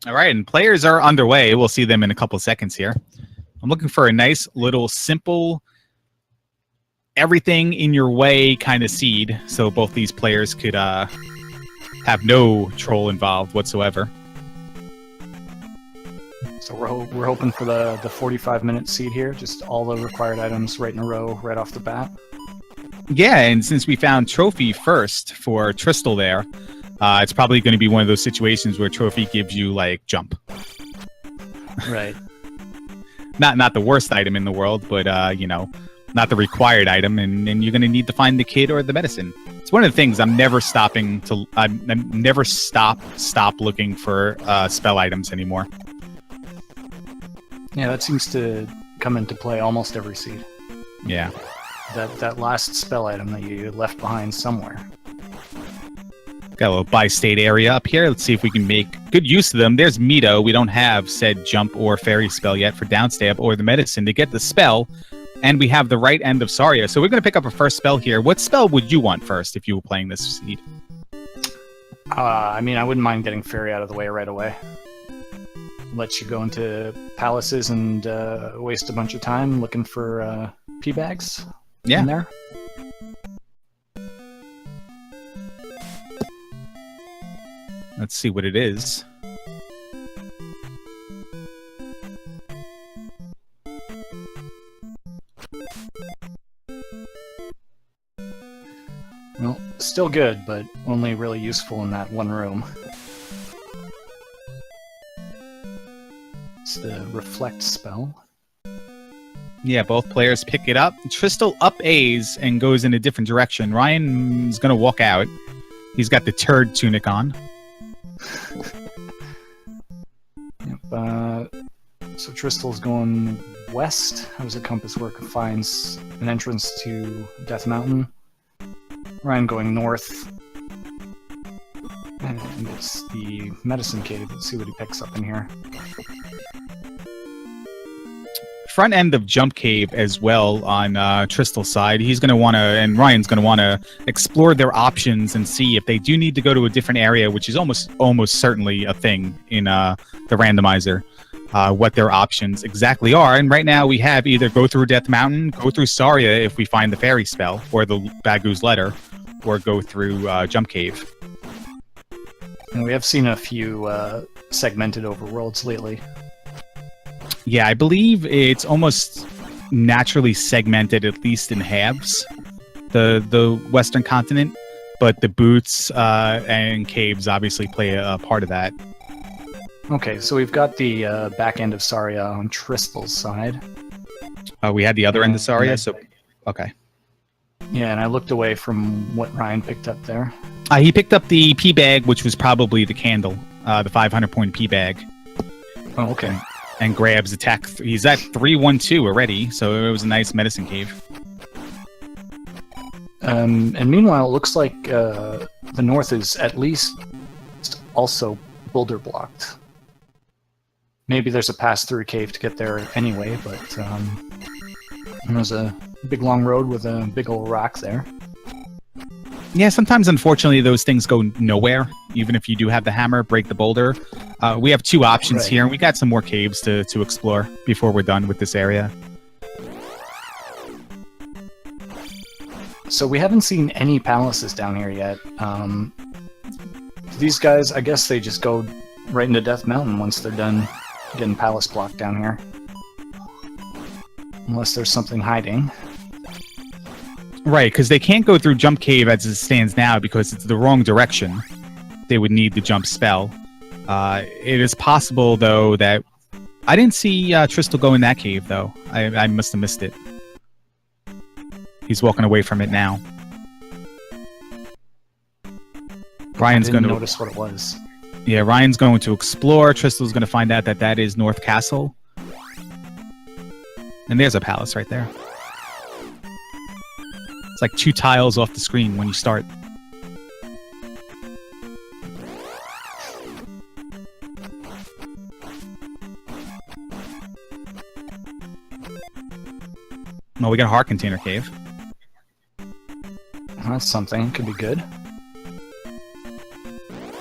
All right, and players are underway. We'll see them in a couple of seconds here. I'm looking for a nice little simple everything in your way kind of seed, so both these players could have no troll involved whatsoever. So we're hoping for the 45-minute seed here, just all the required items right in a row, right off the bat. Yeah, and since we found Trophy first for Tristal there, it's probably going to be one of those situations where Trophy gives you, like, jump. Right. Not the worst item in the world, but, you know, not the required item, and you're going to need to find the kid or the medicine. It's one of the things I'm never stop looking for spell items anymore. Yeah, that seems to come into play almost every seed. Yeah. That last spell item that you left behind somewhere. Got a little bi-state area up here. Let's see if we can make good use of them. There's Mito. We don't have said jump or fairy spell yet for downstab or the medicine to get the spell. And we have the right end of Saria. So we're going to pick up a first spell here. What spell would you want first if you were playing this seed? I mean, I wouldn't mind getting fairy out of the way right away. Let you go into palaces and waste a bunch of time looking for pea bags in there. Let's see what it is. Well, still good, but only really useful in that one room. It's the Reflect spell. Yeah, both players pick it up. Tristal up A's and goes in a different direction. Ryan's going to walk out. He's got the turd tunic on. Yep, so Tristal's going west. How does the compass work? It finds an entrance to Death Mountain. Ryan going north. And it's the medicine cave. Let's see what he picks up in here. Front end of Jump Cave as well on Tristal's side. He's going to want to, and Ryan's going to want to explore their options and see if they do need to go to a different area, which is almost certainly a thing in the randomizer, what their options exactly are. And right now we have either go through Death Mountain, go through Saria if we find the fairy spell, or the Bagu's letter, or go through Jump Cave. And we have seen a few segmented overworlds lately. Yeah, I believe it's almost naturally segmented, at least in halves, the Western continent, but the boots and caves obviously play a part of that. Okay, so we've got the back end of Saria on Tristal's side. We had the other end of Saria, so okay. Yeah, and I looked away from what Ryan picked up there. He picked up the P bag, which was probably the candle, the 500-point P bag. Oh, okay. And grabs attack. He's at 312 already, so it was a nice medicine cave. And meanwhile, it looks like the north is at least also boulder blocked. Maybe there's a pass-through cave to get there anyway, but there's a big long road with a big old rock there. Yeah, sometimes, unfortunately, those things go nowhere. Even if you do have the hammer, break the boulder. We have two options here, and we got some more caves to explore before we're done with this area. So we haven't seen any palaces down here yet. These guys, I guess they just go right into Death Mountain once they're done getting palace blocked down here. Unless there's something hiding. Right, because they can't go through Jump Cave as it stands now because it's the wrong direction. They would need the jump spell. It is possible, though, that... I didn't see Tristal go in that cave, though. I must have missed it. He's walking away from it now. Ryan's going to notice what it was. Yeah, Ryan's going to explore. Tristal's going to find out that that is North Castle. And there's a palace right there. It's like 2 tiles off the screen when you start. Well, we got a heart container cave. That's something. Could be good.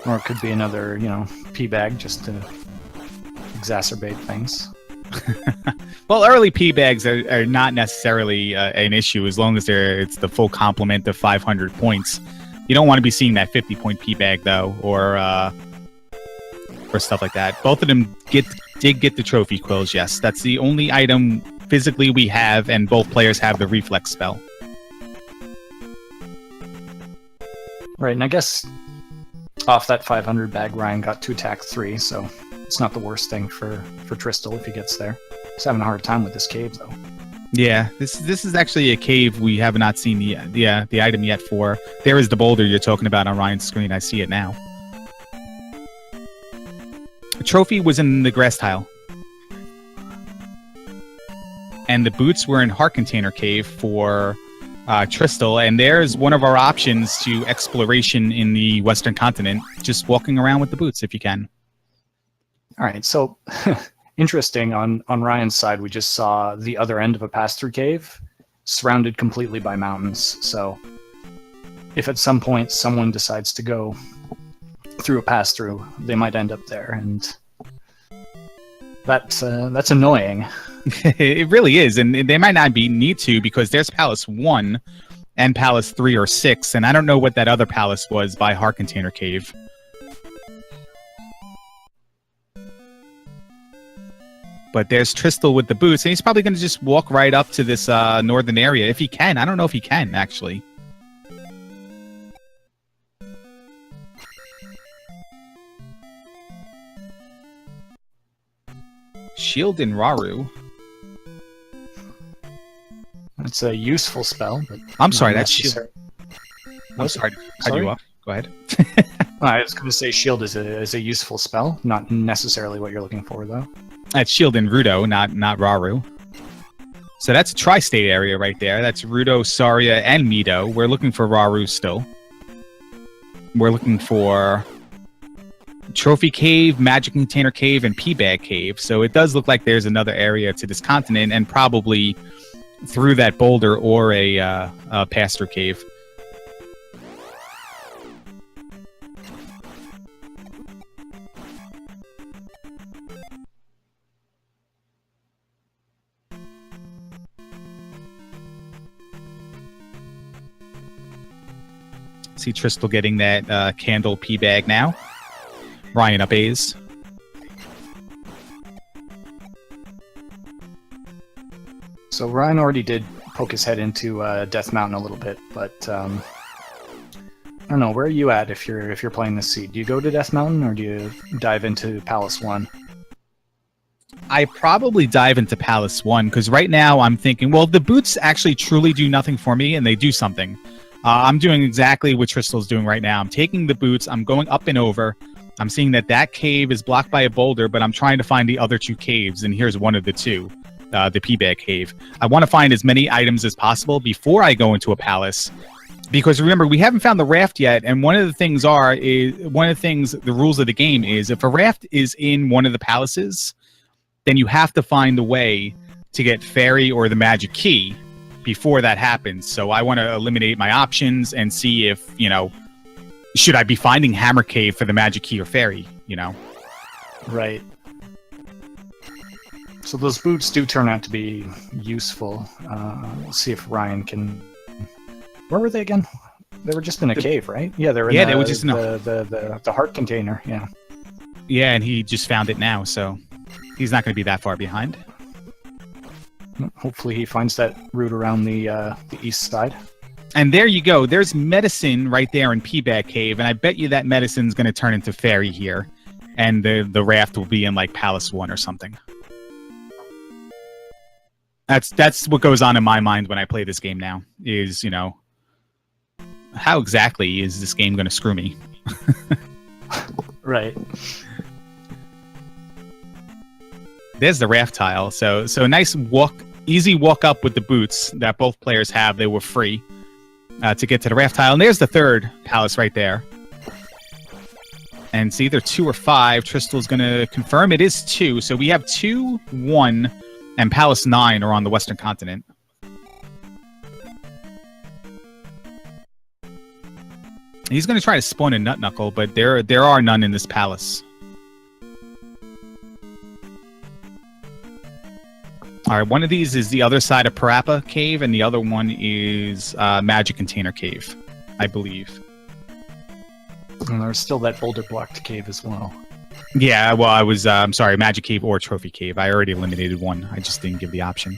Or it could be another, P bag just to exacerbate things. Well, early P bags are not necessarily an issue as long as it's the full complement of 500 points. You don't want to be seeing that 50-point P bag though, or stuff like that. Both of them did get the trophy quills. Yes, that's the only item physically we have, and both players have the reflex spell. Right, and I guess off that 500 bag, Ryan got to attack 3, so it's not the worst thing for Tristal if he gets there. He's having a hard time with this cave, though. Yeah, this is actually a cave we have not seen the item yet for. There is the boulder you're talking about on Ryan's screen. I see it now. The trophy was in the grass tile. And the boots were in Heart Container Cave for Tristal, and there's one of our options to exploration in the Western Continent, just walking around with the boots if you can. All right, so interesting, on Ryan's side, we just saw the other end of a pass-through cave, surrounded completely by mountains, so if at some point someone decides to go through a pass-through, they might end up there, and that's annoying. It really is, and they might not need to, because there's Palace 1 and Palace 3 or 6, and I don't know what that other palace was by Heart Container Cave. But there's Tristal with the boots, and he's probably going to just walk right up to this northern area, if he can. I don't know if he can, actually. Shield in Raru. It's a useful spell, but I'm sorry, that's Shield. I'm sorry to cut you off. Go ahead. I was going to say Shield is a useful spell, not necessarily what you're looking for, though. That's Shield in Rudo, not Raru. So that's a tri-state area right there. That's Rudo, Saria, and Mido. We're looking for Raru still. We're looking for Trophy Cave, Magic Container Cave, and P-Bag Cave. So it does look like there's another area to this continent, and probably through that boulder or a pass-through cave. See Tristal getting that candle P-Bag now. Ryan up A's. So Ryan already did poke his head into Death Mountain a little bit, but I don't know. Where are you at if you're playing this seed? Do you go to Death Mountain or do you dive into Palace 1? I probably dive into Palace 1 because right now I'm thinking, well, the boots actually truly do nothing for me, and they do something. I'm doing exactly what Tristal's doing right now. I'm taking the boots. I'm going up and over. I'm seeing that cave is blocked by a boulder, but I'm trying to find the other two caves, and here's one of the two, the P-Bag Cave. I want to find as many items as possible before I go into a palace, because remember, we haven't found the raft yet, and one of the things, the rules of the game is if a raft is in one of the palaces, then you have to find a way to get Fairy or the Magic Key before that happens. So I want to eliminate my options and see if, should I be finding Hammer Cave for the Magic Key or Fairy, Right. So those boots do turn out to be useful. We'll see if Ryan can... Where were they again? They were just in a cave, right? Yeah, they were in they were just in the heart container, yeah. Yeah, and he just found it now, so he's not going to be that far behind. Hopefully he finds that route around the east side. And there you go. There's medicine right there in P-Bag Cave, and I bet you that medicine's going to turn into Fairy here, and the raft will be in like Palace 1 or something. That's what goes on in my mind when I play this game now, is, how exactly is this game going to screw me? Right. There's the raft tile. So nice easy walk up with the boots that both players have. They were free to get to the raft tile. And there's the third palace right there. And it's either 2 or 5. Tristal's going to confirm it is 2. So we have 2, 1, and Palace 9 are on the Western Continent. He's going to try to spawn a Nut Knuckle, but there are none in this palace. All right, one of these is the other side of Parappa Cave, and the other one is Magic Container Cave, I believe. And there's still that boulder blocked cave as well. Yeah, well, I was, I'm sorry, Magic Cave or Trophy Cave. I already eliminated one. I just didn't give the option.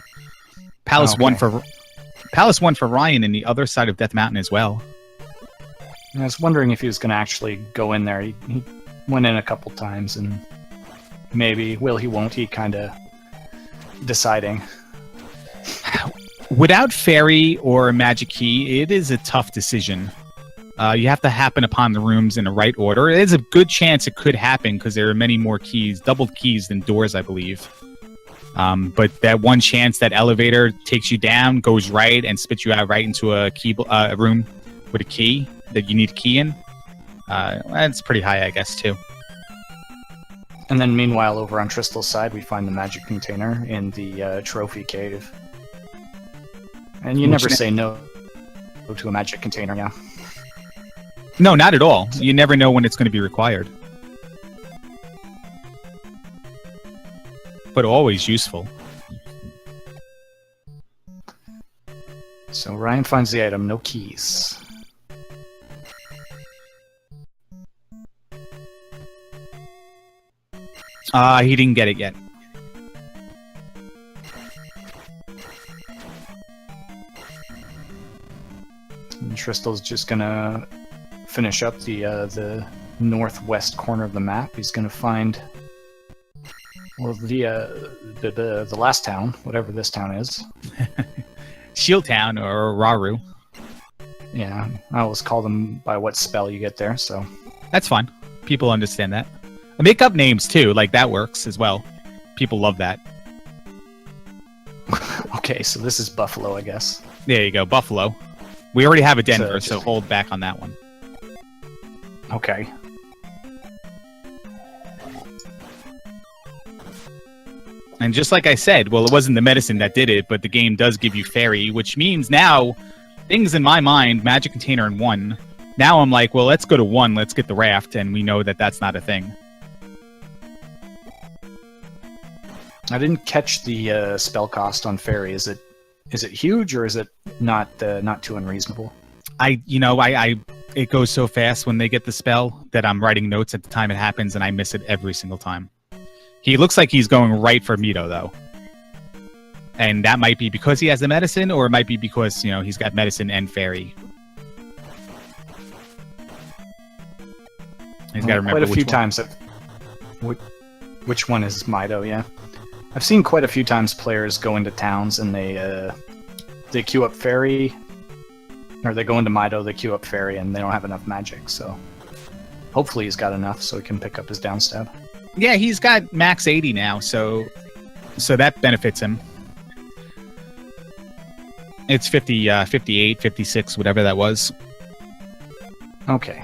Palace one for Ryan, and the other side of Death Mountain as well. And I was wondering if he was going to actually go in there. He went in a couple times, and maybe he won't. He kind of deciding. Without Fairy or Magic Key, it is a tough decision. You have to happen upon the rooms in the right order. There's a good chance it could happen because there are many more keys, double keys than doors, I believe. But that one chance that elevator takes you down, goes right, and spits you out right into a key room with a key that you need a key in. That's pretty high, I guess, too. And then meanwhile, over on Tristal's side, we find the magic container in the trophy cave. And you never say no to a magic container, yeah. No, not at all. You never know when it's going to be required. But always useful. So Ryan finds the item, no keys. He didn't get it yet. And Tristal's just gonna finish up the northwest corner of the map. He's gonna find the last town, whatever this town is. Shield Town or Raru. Yeah, I always call them by what spell you get there, so that's fine. People understand that. I make up names too, like that works as well. People love that. Okay, so this is Buffalo, I guess. There you go, Buffalo. We already have a Denver, so hold back on that one. Okay. And just like I said, well, it wasn't the medicine that did it, but the game does give you Fairy, which means now, things in my mind, Magic Container in 1. Now I'm like, well, let's go to 1, let's get the raft, and we know that that's not a thing. I didn't catch the spell cost on Fairy. Is it huge, or is it not too unreasonable? It goes so fast when they get the spell that I'm writing notes at the time it happens, and I miss it every single time. He looks like he's going right for Mito, though. And that might be because he has the medicine, or it might be because, he's got medicine and Fairy. He's got to remember quite a few times. Which one is Mito, yeah. I've seen quite a few times players go into towns and they queue up Fairy, or they go into Mito, they queue up Fairy, and they don't have enough magic, so hopefully he's got enough so he can pick up his downstab. Yeah, he's got max 80 now, so that benefits him. It's 50, 58, 56, whatever that was. Okay.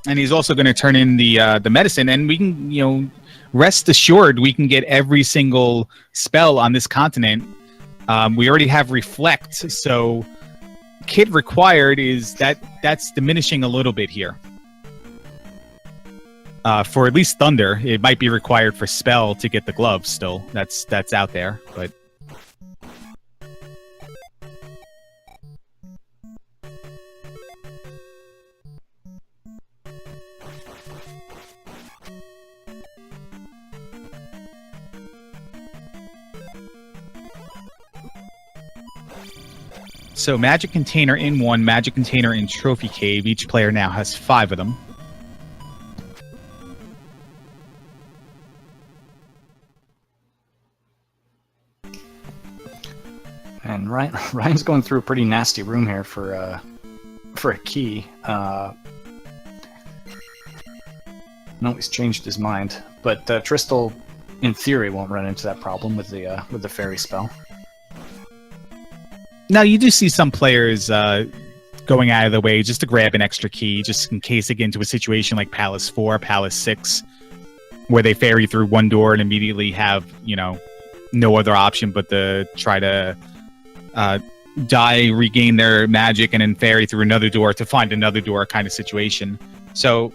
And he's also going to turn in the medicine, and we can, rest assured we can get every single spell on this continent. We already have Reflect, so kit required is that's diminishing a little bit here. For at least Thunder, it might be required for spell to get the gloves still. That's out there, but so Magic Container in 1, Magic Container in Trophy Cave. Each player now has 5 of them. And Ryan's going through a pretty nasty room here for a key. No, he's changed his mind. But Tristal, in theory, won't run into that problem with the Fairy spell. Now, you do see some players going out of the way just to grab an extra key, just in case they get into a situation like Palace 4, Palace 6, where they Fairy through one door and immediately have, no other option but to try to regain their magic, and then Fairy through another door to find another door kind of situation. So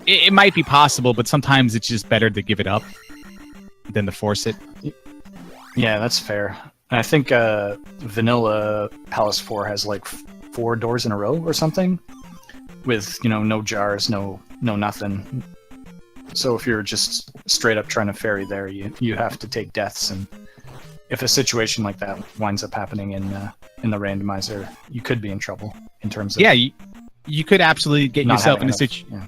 it might be possible, but sometimes it's just better to give it up than to force it. Yeah, that's fair. I think vanilla Palace 4 has like 4 doors in a row or something, with no jars, no nothing. So if you're just straight up trying to ferry there, you have to take deaths, and if a situation like that winds up happening in the randomizer, you could be in trouble in terms of you could absolutely get yourself in a situation. Yeah.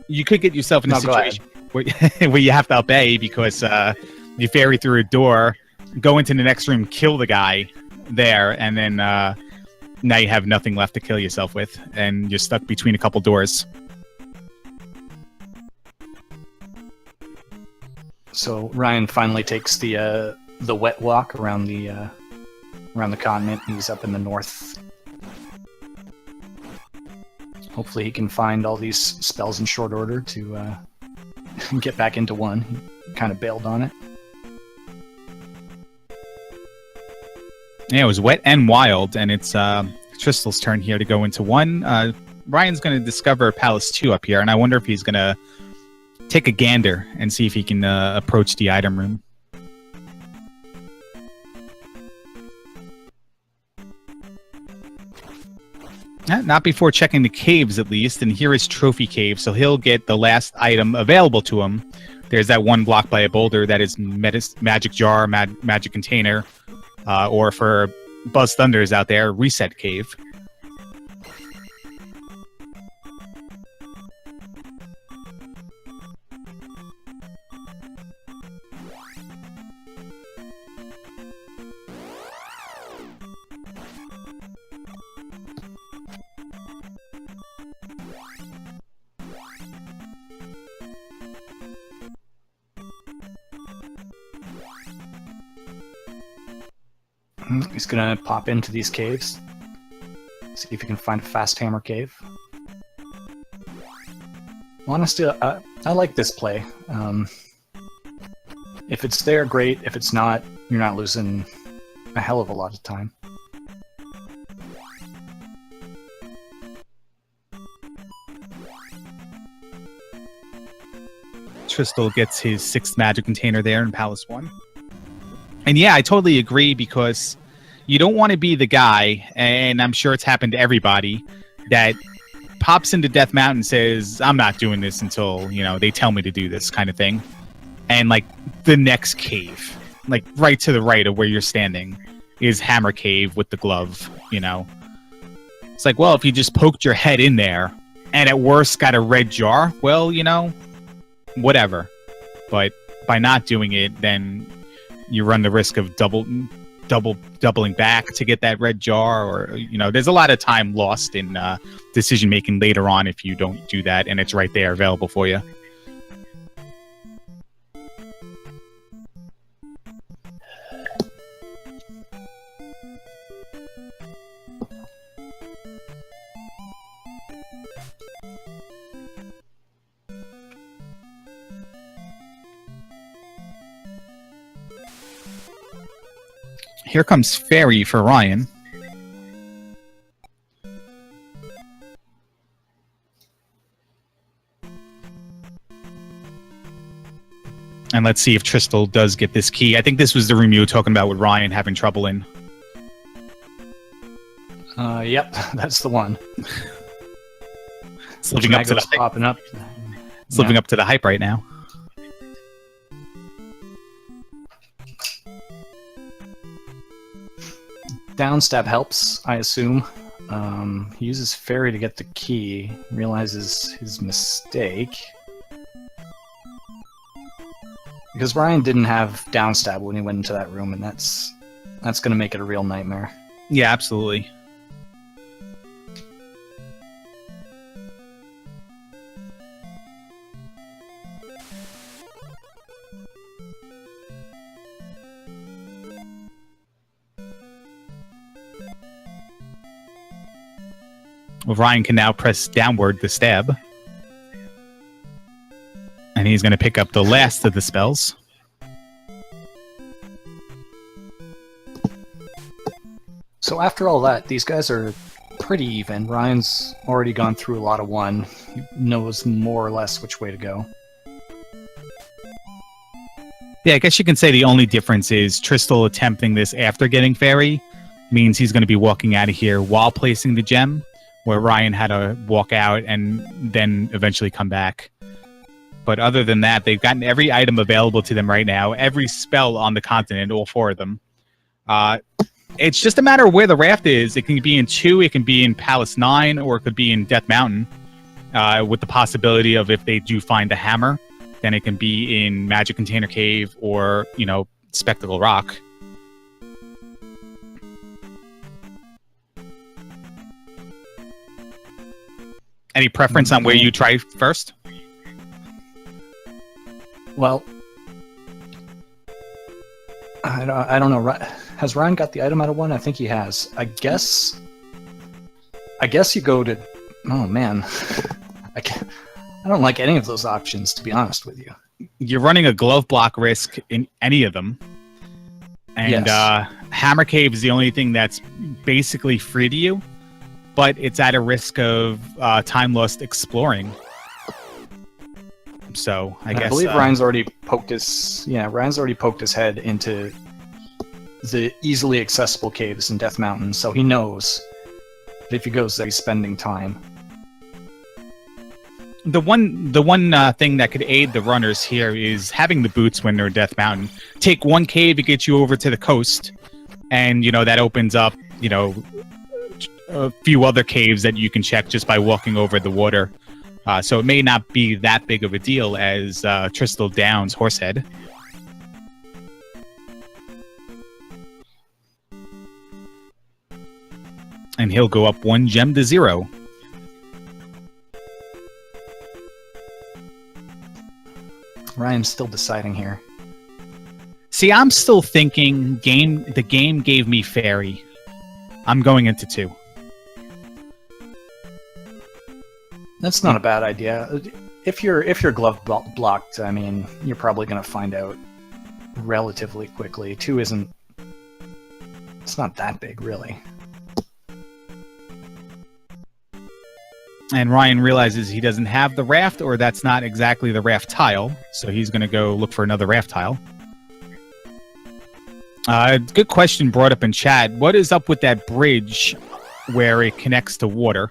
You could get yourself in a situation where you have to obey because you ferry through a door, go into the next room, kill the guy there, and then now you have nothing left to kill yourself with, and you're stuck between a couple doors. So Ryan finally takes the wet walk around the continent. He's up in the north. Hopefully he can find all these spells in short order to get back into one. He kind of bailed on it. Yeah, it was wet and wild, and it's Tristal's turn here to go into one. Ryan's going to discover Palace 2 up here, and I wonder if he's going to take a gander and see if he can approach the item room. Not before checking the caves, at least, and here is Trophy Cave, so he'll get the last item available to him. There's that one blocked by a boulder that is Magic Jar, Magic Container, or for Buzz Thunders out there, Reset Cave. He's gonna pop into these caves, see if he can find a fast hammer cave. Honestly, I like this play. If it's there, great. If it's not, you're not losing a hell of a lot of time. Tristal gets his 6th magic container there in Palace 1. And yeah, I totally agree, because you don't want to be the guy, and I'm sure it's happened to everybody, that pops into Death Mountain and says, I'm not doing this until, they tell me to do this kind of thing. And like the next cave, like right to the right of where you're standing, is Hammer Cave with the glove, It's like, well, if you just poked your head in there and at worst got a red jar, well, whatever. But by not doing it, then you run the risk of doubling back to get that red jar, or there's a lot of time lost in decision making later on if you don't do that, and it's right there available for you. Here comes Fairy for Ryan. And let's see if Tristal does get this key. I think this was the room you were talking about with Ryan having trouble in. Yep, that's the one. It's living up to the hype. Popping up. It's living up to the hype right now. Downstab helps, I assume. He uses Fairy to get the key, realizes his mistake. Because Ryan didn't have Downstab when he went into that room, and that's going to make it a real nightmare. Yeah, absolutely. Well, Ryan can now press downward to stab. And he's going to pick up the last of the spells. So after all that, these guys are pretty even. Ryan's already gone through a lot of one. He knows more or less which way to go. Yeah, I guess you can say the only difference is Tristal attempting this after getting Fairy means he's going to be walking out of here while placing the gem, where Ryan had to walk out and then eventually come back. But other than that, they've gotten every item available to them right now, every spell on the continent, all 4 of them. It's just a matter of where the raft is. It can be in 2, it can be in Palace 9, or it could be in Death Mountain, with the possibility of if they do find the hammer, then it can be in Magic Container Cave or, you know, Spectacle Rock. Any preference on where you try first? Well, I don't know. Has Ryan got the item out of 1? I think he has. I guess you go to... Oh, man. I don't like any of those options, to be honest with you. You're running a glove block risk in any of them. And yes. Hammer Cave is the only thing that's basically free to you, but it's at a risk of time lost exploring. So I guess... I believe Ryan's already poked his... Yeah, Ryan's already poked his head into the easily accessible caves in Death Mountain, so he knows that if he goes there, he's spending time. The one thing that could aid the runners here is having the boots when they're in Death Mountain. Take one cave, it gets you over to the coast, and you know that opens up, you know, a few other caves that you can check just by walking over the water. So it may not be that big of a deal as Tristal Downs Horsehead. And he'll go up 1 gem to 0. Ryan's still deciding here. See, I'm still thinking the game gave me Fairy. I'm going into 2. That's not a bad idea. If you're glove blocked, I mean, you're probably going to find out relatively quickly. 2 isn't... It's not that big, really. And Ryan realizes he doesn't have the raft, or that's not exactly the raft tile, so he's going to go look for another raft tile. Good question brought up in chat. What is up with that bridge where it connects to water?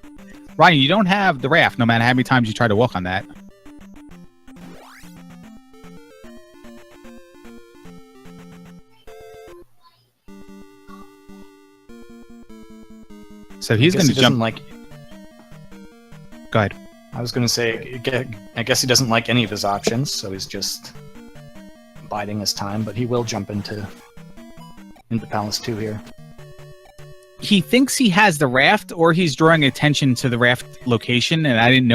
Ryan, you don't have the raft, no matter how many times you try to walk on that. So he's going to jump... Go ahead. I was going to say, I guess he doesn't like any of his options, so he's just biding his time, but he will jump into Palace 2 here. He thinks he has the raft, or he's drawing attention to the raft location, and I didn't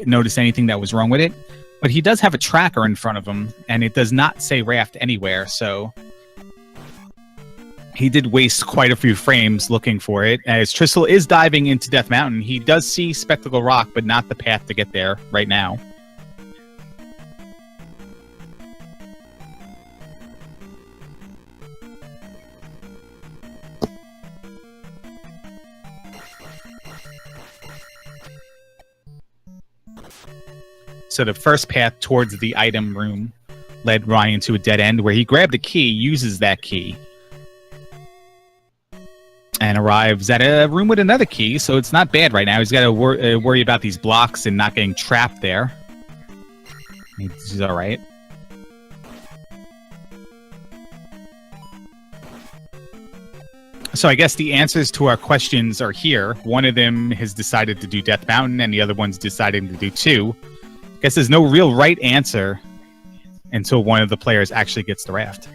notice anything that was wrong with it. But he does have a tracker in front of him, and it does not say raft anywhere, so... He did waste quite a few frames looking for it. As Tristal is diving into Death Mountain, he does see Spectacle Rock, but not the path to get there right now. So the first path towards the item room led Ryan to a dead end where he grabbed a key, uses that key, and arrives at a room with another key, so it's not bad right now. He's got to worry about these blocks and not getting trapped there. He's all right. So I guess the answers to our questions are here. One of them has decided to do Death Mountain, and the other one's deciding to do 2. I guess there's no real right answer until one of the players actually gets the raft.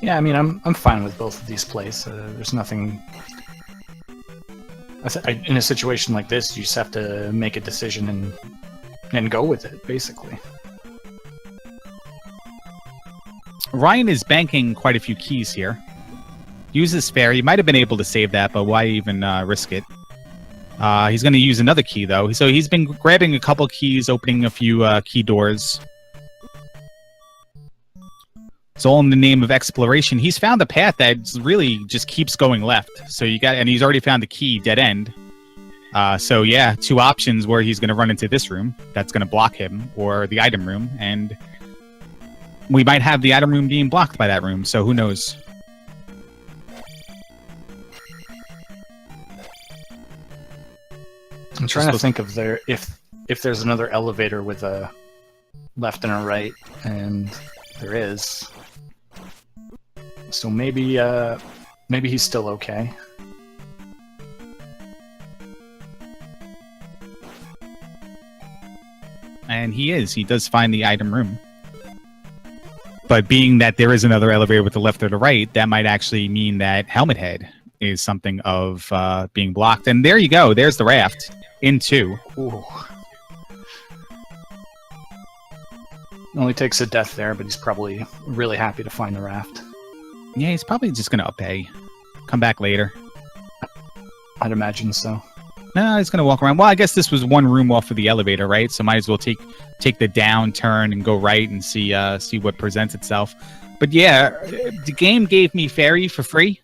Yeah, I mean, I'm fine with both of these plays. There's nothing... in a situation like this, you just have to make a decision and go with it, basically. Ryan is banking quite a few keys here. Uses Fairy. Might have been able to save that, but why even risk it? He's going to use another key, though. So he's been grabbing a couple keys, opening a few key doors. It's all in the name of exploration. He's found a path that really just keeps going left. So and he's already found the key, dead end. So yeah, two options where he's going to run into this room that's going to block him, or the item room, and we might have the item room being blocked by that room, so who knows? I'm trying to think of if there's another elevator with a left and a right, and there is. So maybe he's still okay. And he is. He does find the item room. But being that there is another elevator with the left or the right, that might actually mean that Helmet Head is something of being blocked. And there you go. There's the raft. In 2. Ooh. Only takes a death there, but he's probably really happy to find the raft. Yeah, he's probably just going to up A. Come back later. I'd imagine so. No, he's going to walk around. Well, I guess this was one room off of the elevator, right? So might as well take the down turn and go right and see what presents itself. But yeah, the game gave me Fairy for free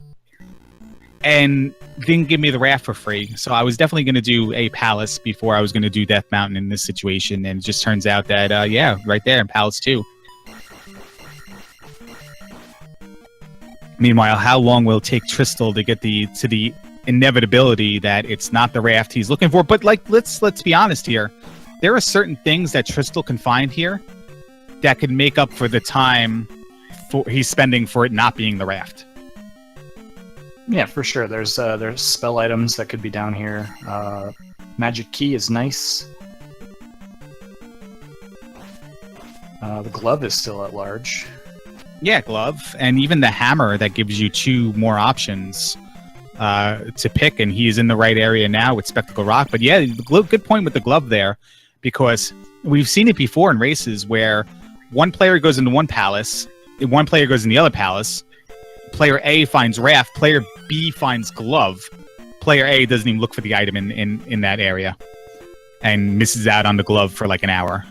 and didn't give me the raft for free. So I was definitely going to do a Palace before I was going to do Death Mountain in this situation. And it just turns out that, yeah, right there in Palace 2. Meanwhile, how long will it take Tristal to get to the inevitability that it's not the raft he's looking for? But like, let's be honest here. There are certain things that Tristal can find here that could make up for the time he's spending for it not being the raft. Yeah, for sure. There's spell items that could be down here. Magic key is nice. The glove is still at large. Yeah, glove, and even the hammer that gives you 2 more options to pick, and he's in the right area now with Spectacle Rock. But yeah, good point with the glove there, because we've seen it before in races where one player goes into one palace, one player goes in the other palace, player A finds raft, player B finds glove, player A doesn't even look for the item in that area and misses out on the glove for like an hour.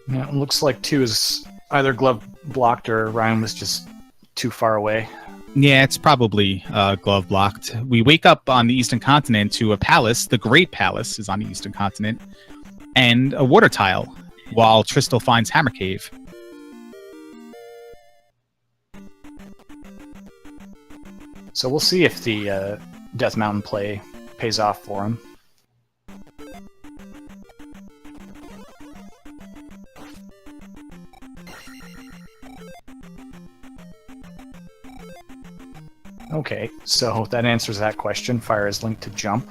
Yeah, it looks like 2 is either glove blocked or Ryan was just too far away. Yeah, it's probably glove blocked. We wake up on the Eastern Continent to a palace. The Great Palace is on the Eastern Continent. And a water tile, while Tristal finds Hammer Cave. So we'll see if the Death Mountain play pays off for him. Okay, so that answers that question. Fire is linked to jump.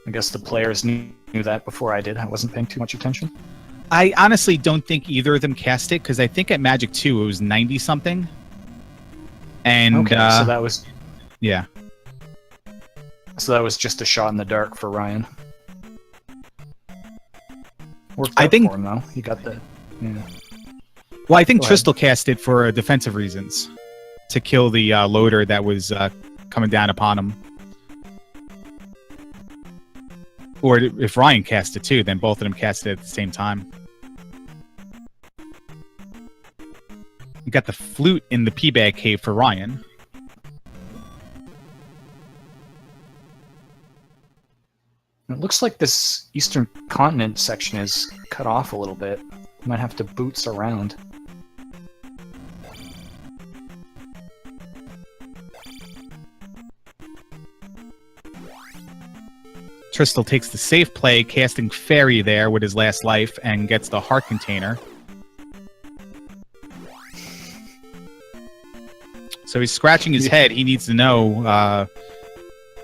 I guess the players knew that before I did. I wasn't paying too much attention. I honestly don't think either of them cast it, because I think at Magic 2 it was 90-something. And, okay, so that was... Yeah. So that was just a shot in the dark for Ryan. Worked I out think for him, though. He got the... Yeah. Well, I think Go ahead. Tristal cast it for defensive reasons, to kill the loader that was coming down upon him. Or if Ryan cast it too, then both of them cast it at the same time. You got the flute in the P-Bag Cave for Ryan. It looks like this Eastern Continent section is cut off a little bit. Might have to boots around. Tristal takes the safe play, casting Fairy there with his last life, and gets the heart container. So he's scratching his head. He needs to know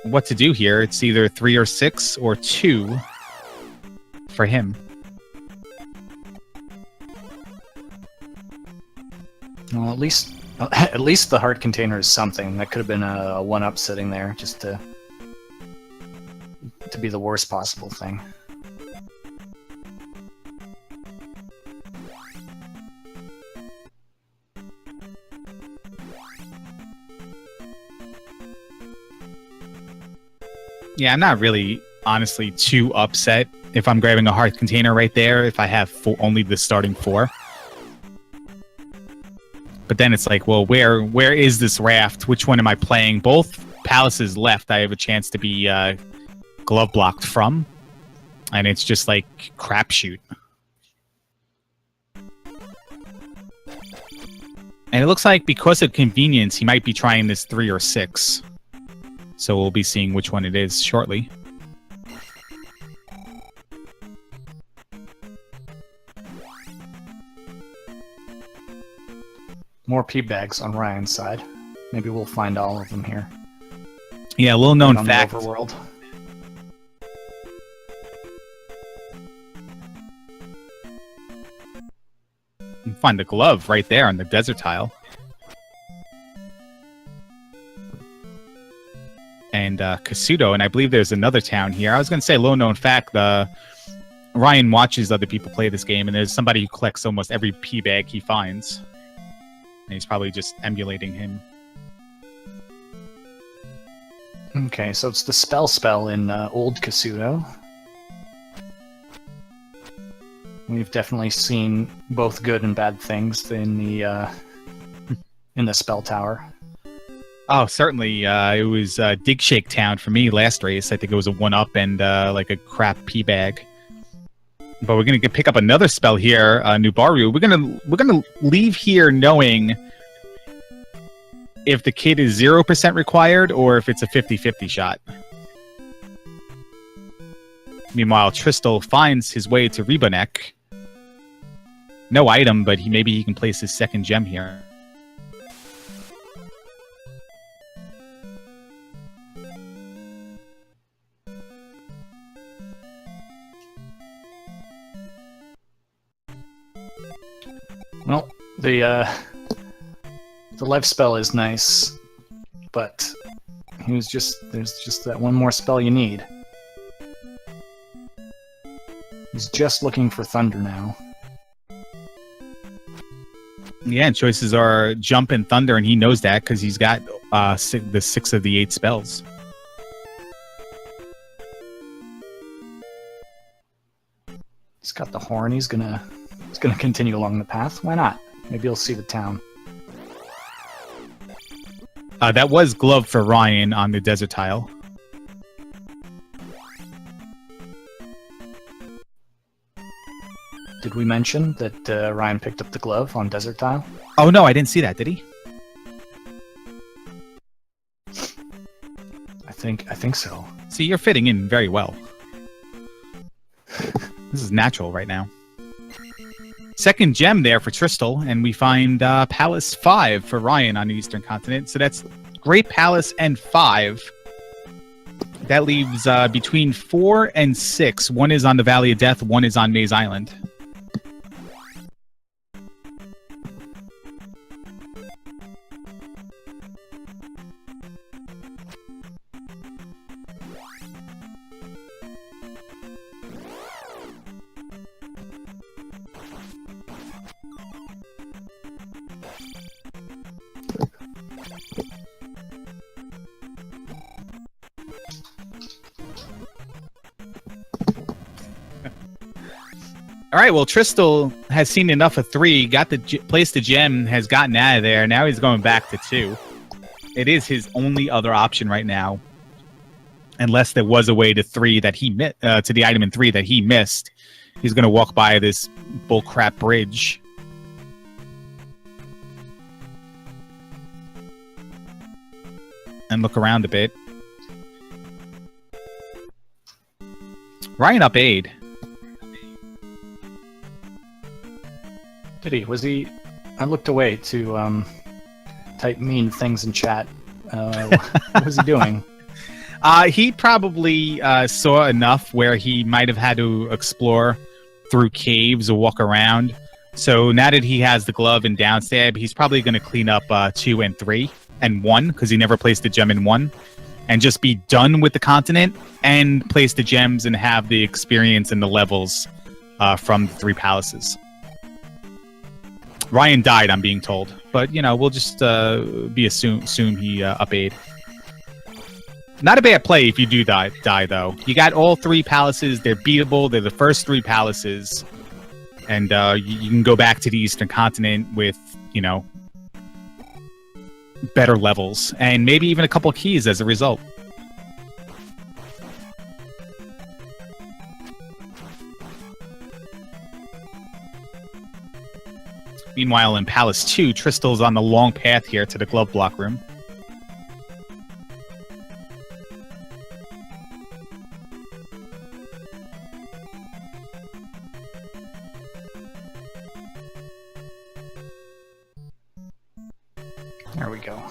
what to do here. It's either 3 or 6 or 2 for him. Well, at least the heart container is something. That could have been a 1-up sitting there, just to be the worst possible thing. Yeah, I'm not really honestly too upset if I'm grabbing a heart container right there if I have only the starting 4. But then it's like, well, where is this raft? Which one am I playing? Both palaces left I have a chance to be glove blocked from. And it's just like crapshoot. And it looks like because of convenience, he might be trying this 3 or 6. So we'll be seeing which one it is shortly. More P bags on Ryan's side. Maybe we'll find all of them here. Yeah, a little known fact. The overworld. You can find the glove right there on the desert tile. And Kasuto, and I believe there's another town here. I was going to say, little known fact, Ryan watches other people play this game, and there's somebody who collects almost every P bag he finds. And he's probably just emulating him. Okay, so it's the spell in Old Kasuto. We've definitely seen both good and bad things in the spell tower. Oh, certainly. It was Dig Shake Town for me last race. I think it was a 1-up and like a crap P bag. But we're gonna pick up another spell here, Nubaru. We're gonna leave here knowing if the kid is 0% required or if it's a 50-50 shot. Meanwhile, Tristal finds his way to Ribonek. No item, but maybe he can place his second gem here. Well, the life spell is nice, but there's just that one more spell you need. He's just looking for Thunder now. Yeah, and choices are Jump and Thunder, and he knows that because he's got the 6 of the 8 spells. He's got the horn. He's gonna continue along the path. Why not? Maybe he'll see the town. That was glove for Ryan on the desert tile. Did we mention that Ryan picked up the glove on desert tile? Oh no, I didn't see that. Did he? I think so. See, you're fitting in very well. This is natural right now. Second gem there for Tristal, and we find Palace 5 for Ryan on the Eastern Continent. So that's Great Palace and 5. That leaves between 4 and 6. One is on the Valley of Death, one is on Maze Island. All right, well, Tristal has seen enough of 3, got the placed the gem, has gotten out of there. Now he's going back to 2. It is his only other option right now, unless there was a way to 3 that he to the item in 3 that he missed. He's going to walk by this bullcrap bridge. And look around a bit. Ryan up aid. Did he? Was he? I looked away to type mean things in chat. What was he doing? He probably saw enough where he might have had to explore through caves or walk around. So now that he has the glove and downstab, he's probably going to clean up 2 and 3 and 1 because he never placed the gem in 1, and just be done with the continent and place the gems and have the experience and the levels from the 3 palaces. Ryan died, I'm being told, but we'll just assume he up aid. Not a bad play if you do die though. You got all 3 palaces. They're beatable. They're the first 3 palaces. And you can go back to the Eastern Continent with, you know, better levels. And maybe even a couple keys as a result. Meanwhile, in Palace 2, Tristal's on the long path here to the glove block room. There we go.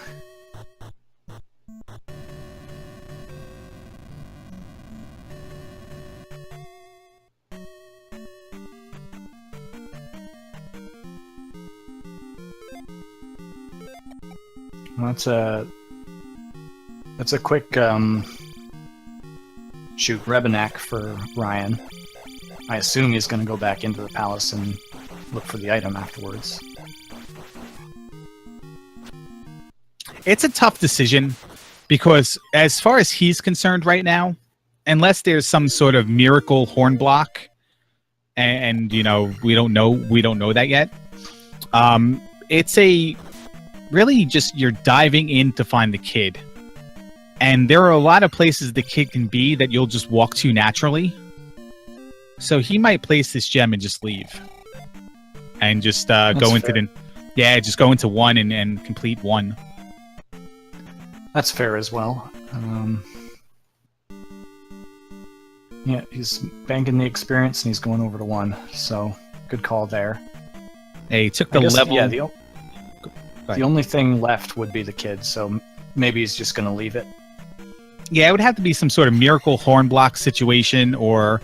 That's a quick shoot Rebenak for Ryan. I assume he's going to go back into the palace and look for the item afterwards. It's a tough decision because as far as he's concerned right now, unless there's some sort of miracle horn block, and you know, we don't know that yet. It's a really just you're diving in to find the kid. And there are a lot of places the kid can be that you'll just walk to naturally. So he might place this gem and just leave. And just go into fair. just go into 1 and complete 1. That's fair as well. Yeah, he's banking the experience and he's going over to 1. So good call there. Hey, he took the level. Yeah, the only thing left would be the kid. So maybe he's just going to leave it. Yeah, it would have to be some sort of miracle horn block situation, or,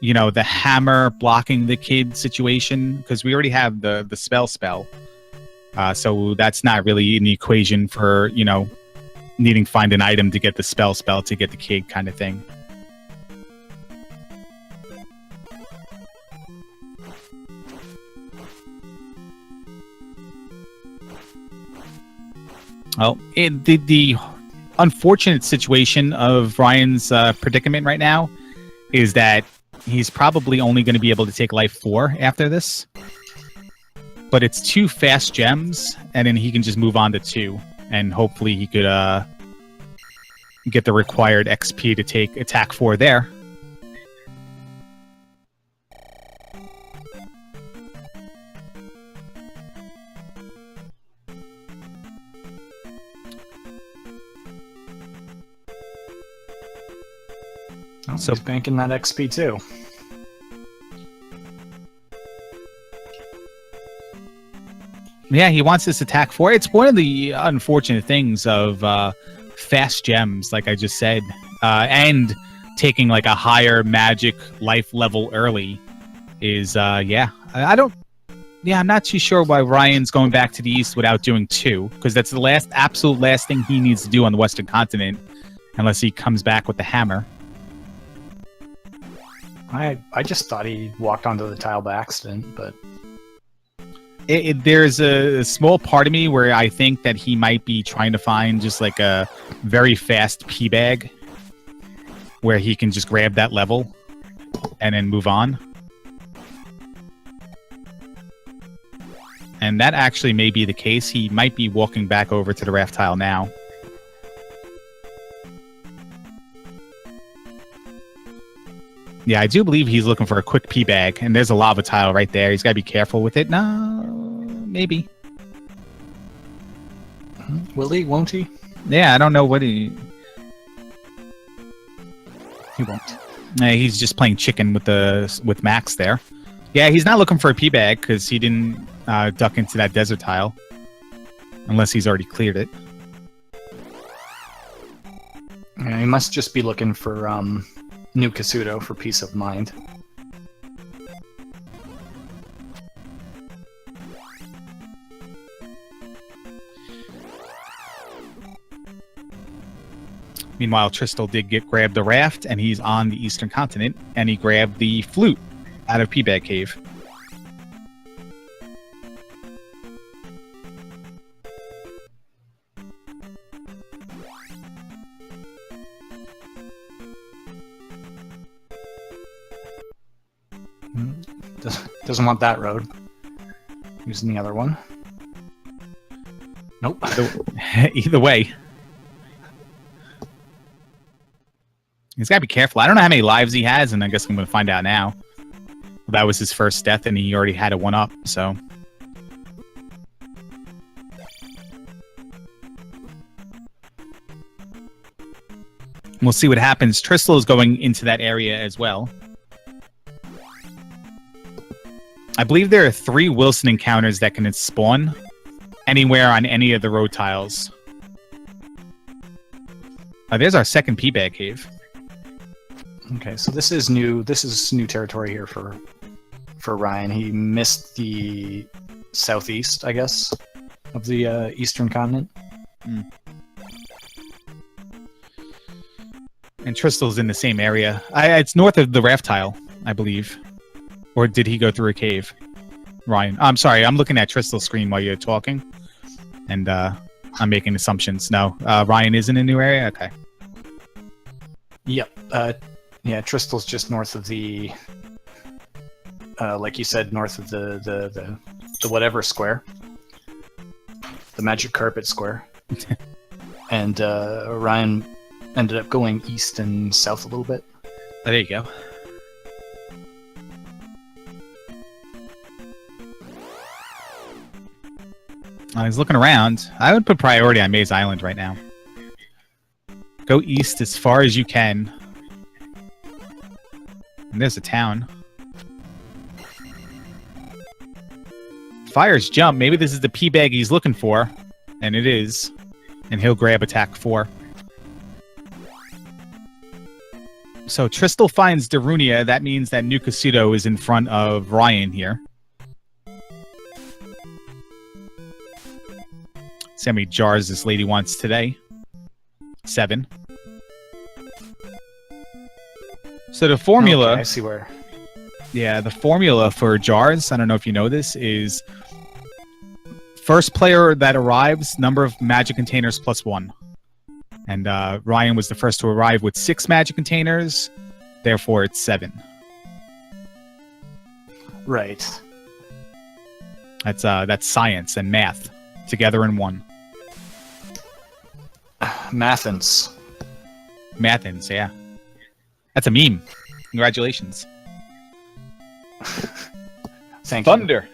you know, the hammer blocking the kid situation, because we already have the spell. So that's not really in the equation for, you know, needing to find an item to get the spell to get the kid kind of thing. Well, the unfortunate situation of Ryan's predicament right now is that he's probably only going to be able to take life 4 after this. But it's 2 fast gems, and then he can just move on to 2, and hopefully he could get the required XP to take attack 4 there. Oh, so he's banking that XP too. Yeah, he wants this attack 4. It's one of the unfortunate things of fast gems, like I just said, and taking like a higher magic life level early is, I'm not too sure why Ryan's going back to the east without doing 2, because that's the absolute last thing he needs to do on the Western Continent, unless he comes back with the hammer. I just thought he walked onto the tile by accident, but there's a small part of me where I think that he might be trying to find just like a very fast P bag where he can just grab that level and then move on. And that actually may be the case. He might be walking back over to the raft tile now. Yeah, I do believe he's looking for a quick P bag, and there's a lava tile right there. He's got to be careful with it. No, maybe. Will he? Won't he? Yeah, I don't know what he won't. He's just playing chicken with Max there. Yeah, he's not looking for a P bag because he didn't duck into that desert tile, unless he's already cleared it. Yeah, he must just be looking for New Kasuto for peace of mind. Meanwhile, Tristal did grab the raft, and he's on the Eastern Continent, and he grabbed the flute out of P-Bag Cave. Doesn't want that road. Using the other one. Nope. Either way. He's got to be careful. I don't know how many lives he has, and I guess I'm going to find out now. That was his first death, and he already had a 1-up, so... We'll see what happens. Tristal is going into that area as well. I believe there are 3 Wilson encounters that can spawn anywhere on any of the road tiles. There's our second P-Bag Cave. Okay, so this is new. This is new territory here for Ryan. He missed the southeast, I guess, of the eastern continent. Mm. And Tristal's in the same area. It's north of the raft tile, I believe. Or did he go through a cave? Ryan. I'm sorry, I'm looking at Tristal's screen while you're talking. And I'm making assumptions. No, Ryan is in a new area? Okay. Yep. Yeah, Tristal's just north of the... like you said, north of the whatever square. The magic carpet square. And Ryan ended up going east and south a little bit. Oh, there you go. He's looking around. I would put priority on Maze Island right now. Go east as far as you can. And there's a town. Fires jump. Maybe this is the P-Bag he's looking for. And it is. And he'll grab attack 4. So Tristal finds Darunia. That means that Nukasudo is in front of Ryan here. See how many jars this lady wants today. 7. So the formula... Okay, I see where... Yeah, the formula for jars, I don't know if you know this, is first player that arrives, number of magic containers plus 1. And Ryan was the first to arrive with 6 magic containers, therefore it's 7. Right. That's science and math together in one. Mathins. Mathins, yeah. That's a meme. Congratulations. Thank Thunder.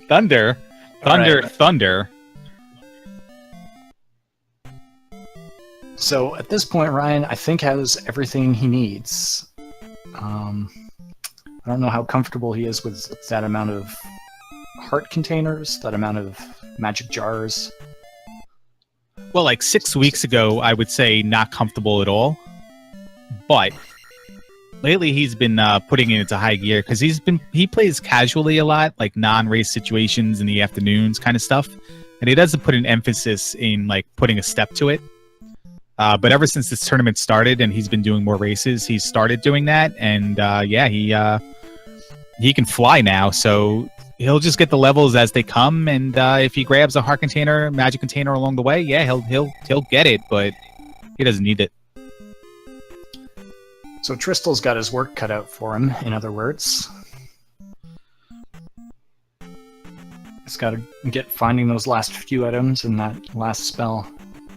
Thunder. Thunder. Right. Thunder. So at this point, Ryan, I think, has everything he needs. I don't know how comfortable he is with that amount of heart containers, that amount of magic jars. Well, like 6 weeks ago, I would say not comfortable at all. But lately, he's been putting it into high gear because he plays casually a lot, like non-race situations in the afternoons kind of stuff, and he doesn't put an emphasis in like putting a step to it. But ever since this tournament started and he's been doing more races, he's started doing that, and yeah, he can fly now, so he'll just get the levels as they come, and if he grabs a heart container, magic container along the way, yeah, he'll get it, but he doesn't need it. So Tristal's got his work cut out for him, in other words. He's got to get finding those last few items in that last spell.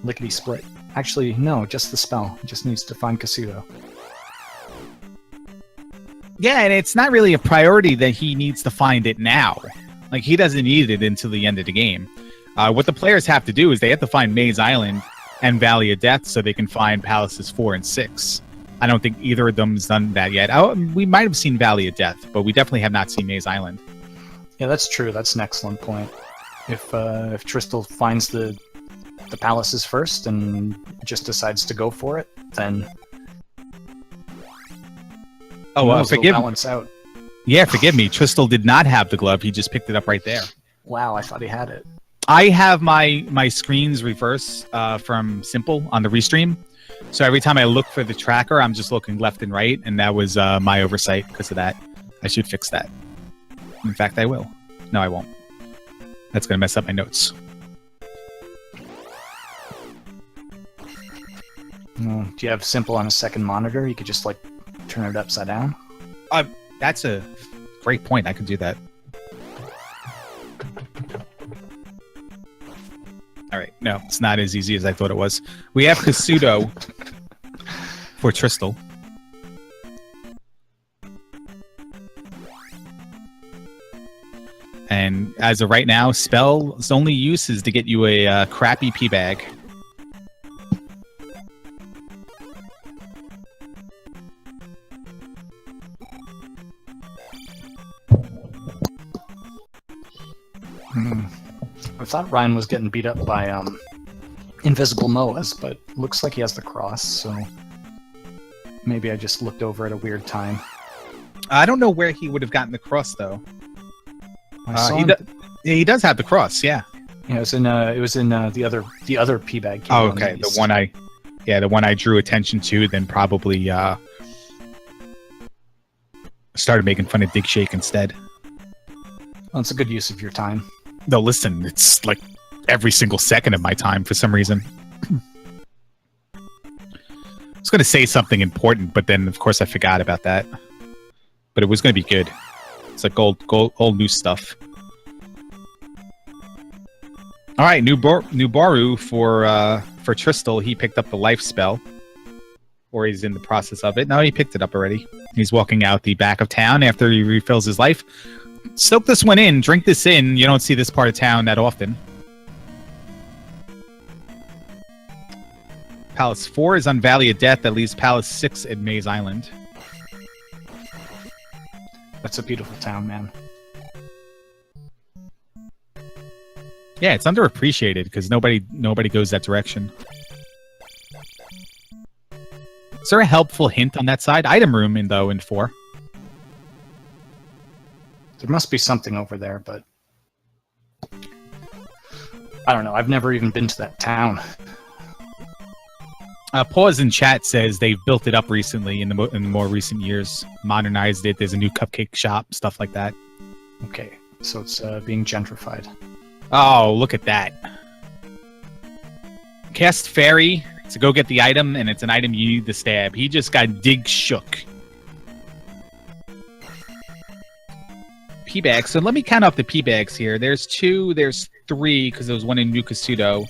Lickety-split. Actually, no, just the spell. He just needs to find Kasudo. Yeah, and it's not really a priority that he needs to find it now. Like, he doesn't need it until the end of the game. What the players have to do is they have to find Maze Island and Valley of Death so they can find Palaces 4 and 6. I don't think either of them's done that yet. We might have seen Valley of Death, but we definitely have not seen Maze Island. Yeah, that's true. That's an excellent point. If Tristal finds the palaces first and just decides to go for it, then forgive me. Balance out. Yeah, forgive me. Tristal did not have the glove. He just picked it up right there. Wow, I thought he had it. I have my screens reversed from Simple on the restream. So every time I look for the tracker, I'm just looking left and right, and that was my oversight because of that. I should fix that. In fact, I will. No, I won't. That's going to mess up my notes. Do you have Simple on a second monitor? You could just, like, turn it upside down? That's a great point. I could do that. All right. No, it's not as easy as I thought it was. We have Kasudo for Tristal. And as of right now, Spell's only use is to get you a crappy P bag. I thought Ryan was getting beat up by Invisible Moas, but looks like he has the cross, so maybe I just looked over at a weird time. I don't know where he would have gotten the cross, though. He does have the cross, yeah. Yeah, it was in the other P bag. Oh, okay. The one I drew attention to, then probably started making fun of Dig Shake instead. Well, it's a good use of your time. No, listen, it's like every single second of my time for some reason. I was going to say something important, but then of course I forgot about that. But it was going to be good. It's like old new stuff. All right, new Baru for Tristal. He picked up the life spell, or he's in the process of it. No, he picked it up already. He's walking out the back of town after he refills his life. Soak this one in. Drink this in. You don't see this part of town that often. Palace 4 is on Valley of Death. That leaves Palace 6 at Maze Island. That's a beautiful town, man. Yeah, it's underappreciated because nobody goes that direction. Is there a helpful hint on that side? Item room in 4. There must be something over there, but I don't know. I've never even been to that town. Pause in chat says they've built it up recently in the more recent years, modernized it. There's a new cupcake shop, stuff like that. Okay, so it's being gentrified. Oh, look at that! Cast Fairy to go get the item, and it's an item you need to stab. He just got Dig Shook. P-bags. So let me count up the P-bags here. There's 2, there's 3, because there was one in New Kasudo.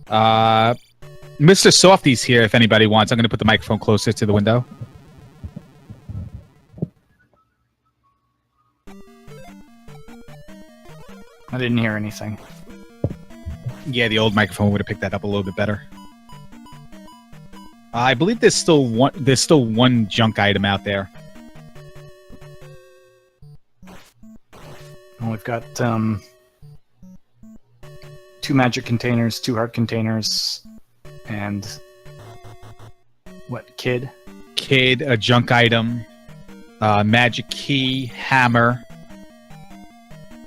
Mr. Softy's here if anybody wants. I'm going to put the microphone closer to the window. I didn't hear anything. Yeah, the old microphone would have picked that up a little bit better. I believe there's still one junk item out there. Well, we've got 2 magic containers, 2 heart containers, and what? Kid, a junk item, magic key, hammer,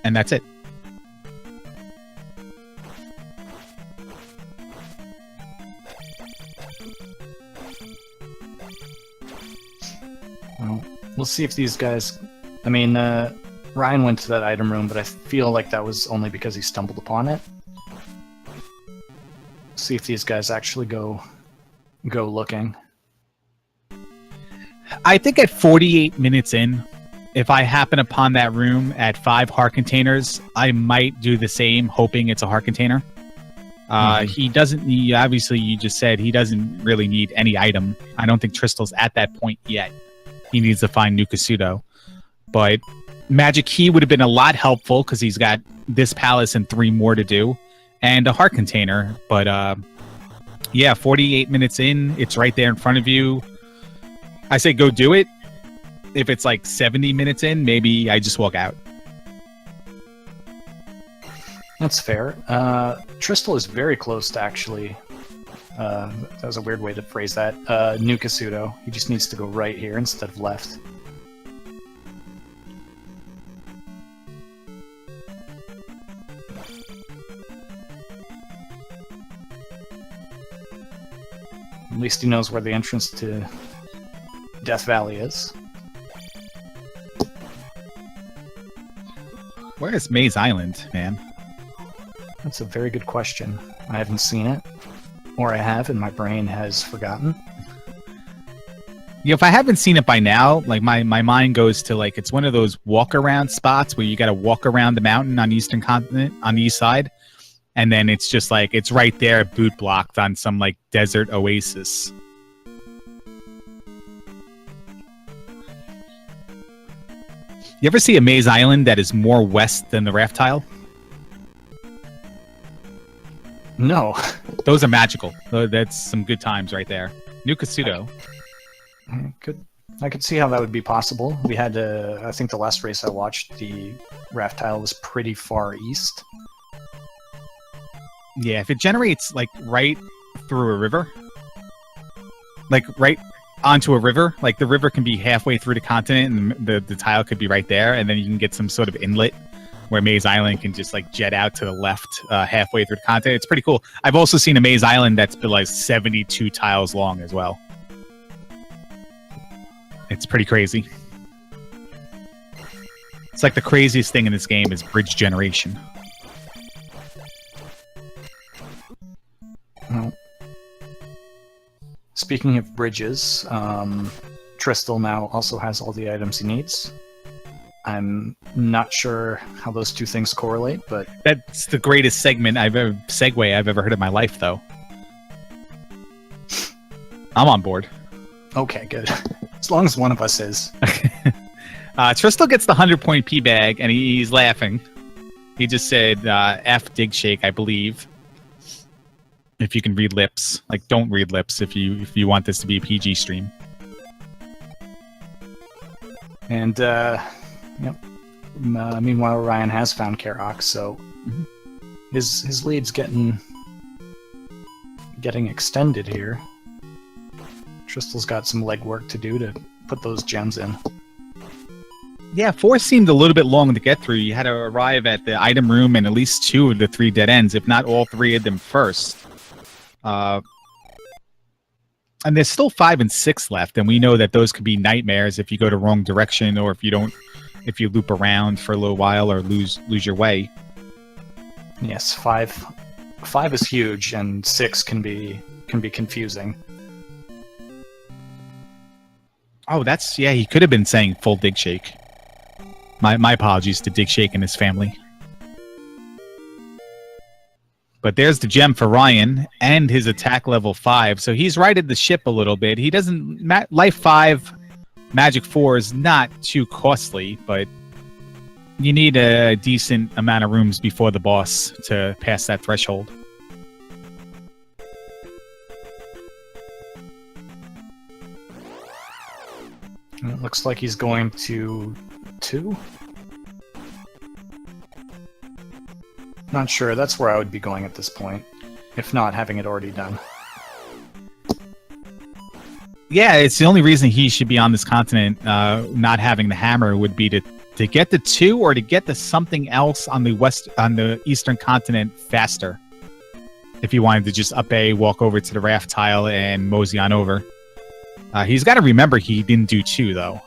and that's it. Well, we'll see if these guys. I mean, Ryan went to that item room, but I feel like that was only because he stumbled upon it. See if these guys actually go looking. I think at 48 minutes in, if I happen upon that room at 5 heart containers, I might do the same, hoping it's a heart container. He doesn't need, obviously you just said he doesn't really need any item. I don't think Tristal's at that point yet. He needs to find New Kasudo. But Magic Key would have been a lot helpful because he's got this palace and 3 more to do. And a heart container. But yeah, 48 minutes in, it's right there in front of you. I say go do it. If it's like 70 minutes in, maybe I just walk out. That's fair. Tristal is very close to actually... that was a weird way to phrase that. New Kasudo. He just needs to go right here instead of left. At least he knows where the entrance to Death Valley is. Where is Maze Island, man? That's a very good question. I haven't seen it. Or I have, and my brain has forgotten. Yeah, if I haven't seen it by now, like my mind goes to like it's one of those walk around spots where you got to walk around the mountain on the eastern continent on the east side, and then it's just like it's right there, boot blocked on some like desert oasis. You ever see a maze island that is more west than the raft tile? No. Those are magical. That's some good times right there. New Kasuto. I could see how that would be possible. We had, I think the last race I watched, the raft tile was pretty far east. Yeah, if it generates like right through a river, like right onto a river, like the river can be halfway through the continent and the tile could be right there, and then you can get some sort of inlet where Maze Island can just like jet out to the left halfway through the continent. It's pretty cool. I've also seen a Maze Island that's been like 72 tiles long as well. It's pretty crazy. It's like the craziest thing in this game is bridge generation. Well, speaking of bridges, Tristal now also has all the items he needs. I'm not sure how those two things correlate, but that's the greatest segue I've ever heard in my life, though. I'm on board. Okay, good. As long as one of us is. Tristal gets the 100-point P bag, and he's laughing. He just said F dig shake, I believe. If you can read lips, like don't read lips if you want this to be a PG stream. And yep. Meanwhile, Ryan has found Karox, so his lead's getting extended here. Tristal's got some legwork to do to put those gems in. Yeah, 4 seemed a little bit long to get through. You had to arrive at the item room and at least 2 of the 3 dead ends, if not all 3 of them first. And there's still 5 and 6 left, and we know that those could be nightmares if you go the wrong direction or if you loop around for a little while or lose your way. Yes, 5 is huge, and 6 can be confusing. Oh, he could have been saying full dig shake. My apologies to Dig Shake and his family. But there's the gem for Ryan and his attack level 5. So he's righted the ship a little bit. He doesn't... Life 5, Magic 4 is not too costly, but you need a decent amount of rooms before the boss to pass that threshold. It looks like he's going to 2? Not sure. That's where I would be going at this point, if not having it already done. Yeah, it's the only reason he should be on this continent, not having the hammer, would be to get the 2 or to get to something else on the eastern continent faster. If he wanted to just up A, walk over to the raft tile, and mosey on over. He's got to remember he didn't do 2, though.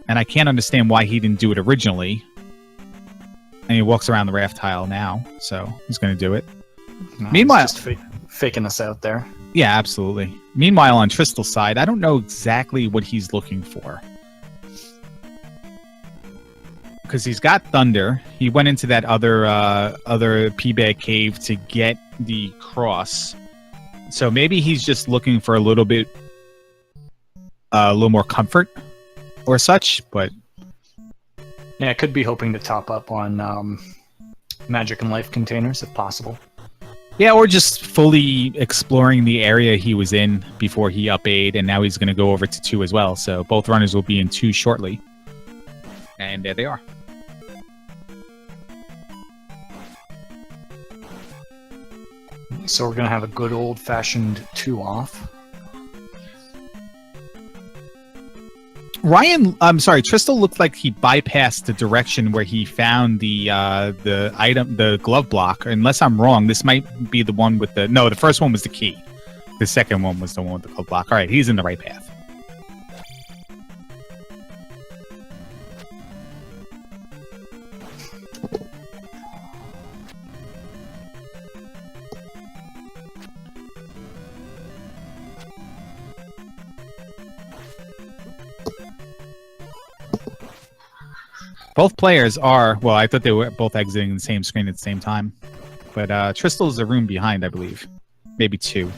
And I can't understand why he didn't do it originally. And he walks around the raft tile now, so he's going to do it. No, Meanwhile... he's just faking us out there. Yeah, absolutely. Meanwhile, on Tristal's side, I don't know exactly what he's looking for. Because he's got Thunder. He went into that other P-Bag cave to get the cross. So maybe he's just looking for a little more comfort or such, but... Yeah, I could be hoping to top up on magic and life containers if possible. Yeah, or just fully exploring the area he was in before he up-A'd, and now he's going to go over to 2 as well. So both runners will be in 2 shortly. And there they are. So we're going to have a good old-fashioned 2 off. Tristal looked like he bypassed the direction where he found the glove block. Unless I'm wrong, this might be the one with no, the first one was the key. The second one was the one with the glove block. All right, he's in the right path. Both players are... Well, I thought they were both exiting the same screen at the same time. But Tristal's a room behind, I believe. Maybe 2.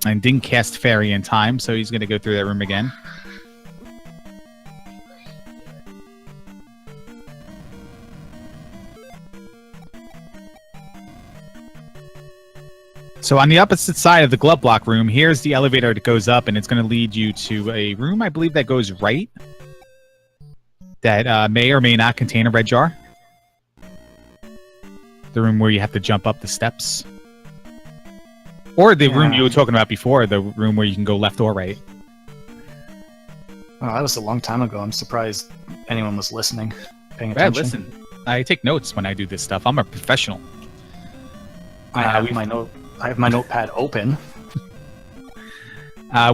And didn't cast Fairy in time, so he's going to go through that room again. So on the opposite side of the glove block room, here's the elevator that goes up, and it's going to lead you to a room, I believe, that goes right. That may or may not contain a red jar. The room where you have to jump up the steps. Or the room you were talking about before, the room where you can go left or right. Oh, that was a long time ago. I'm surprised anyone was listening, paying attention. Listen, I take notes when I do this stuff. I'm a professional. I have my notepad open.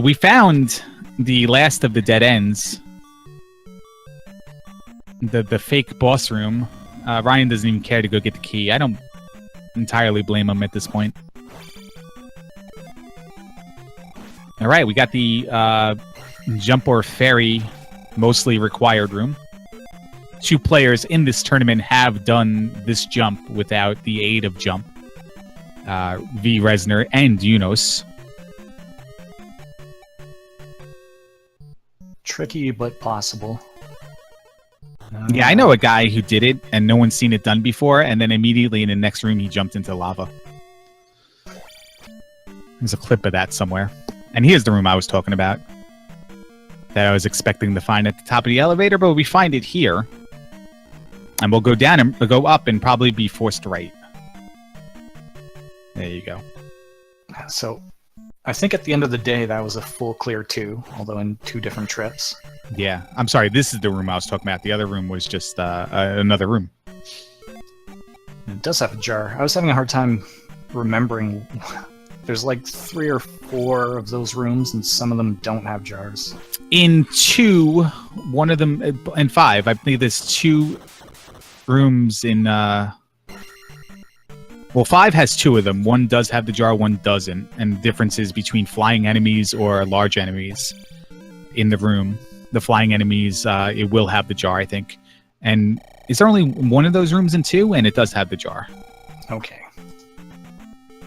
We found the last of the dead ends. The fake boss room. Ryan doesn't even care to go get the key. I don't entirely blame him at this point. All right, we got the jump or fairy mostly required room. 2 players in this tournament have done this jump without the aid of jump. V. Resner and Unos. Tricky, but possible. Yeah, I know a guy who did it, and no one's seen it done before, and then immediately in the next room he jumped into lava. There's a clip of that somewhere. And here's the room I was talking about. That I was expecting to find at the top of the elevator, but we find it here. And we'll go down and we'll go up and probably be forced right. There you go. So, I think at the end of the day, that was a full clear 2, although in 2 different trips. Yeah, I'm sorry. This is the room I was talking about. The other room was just another room. It does have a jar. I was having a hard time remembering. There's like 3 or 4 of those rooms, and some of them don't have jars. In 2, one of them, in 5, I believe there's 2 rooms in... Well, 5 has 2 of them. One does have the jar, one doesn't. And the difference is between flying enemies or large enemies in the room. The flying enemies, it will have the jar, I think. And is there only one of those rooms in 2? And it does have the jar. Okay.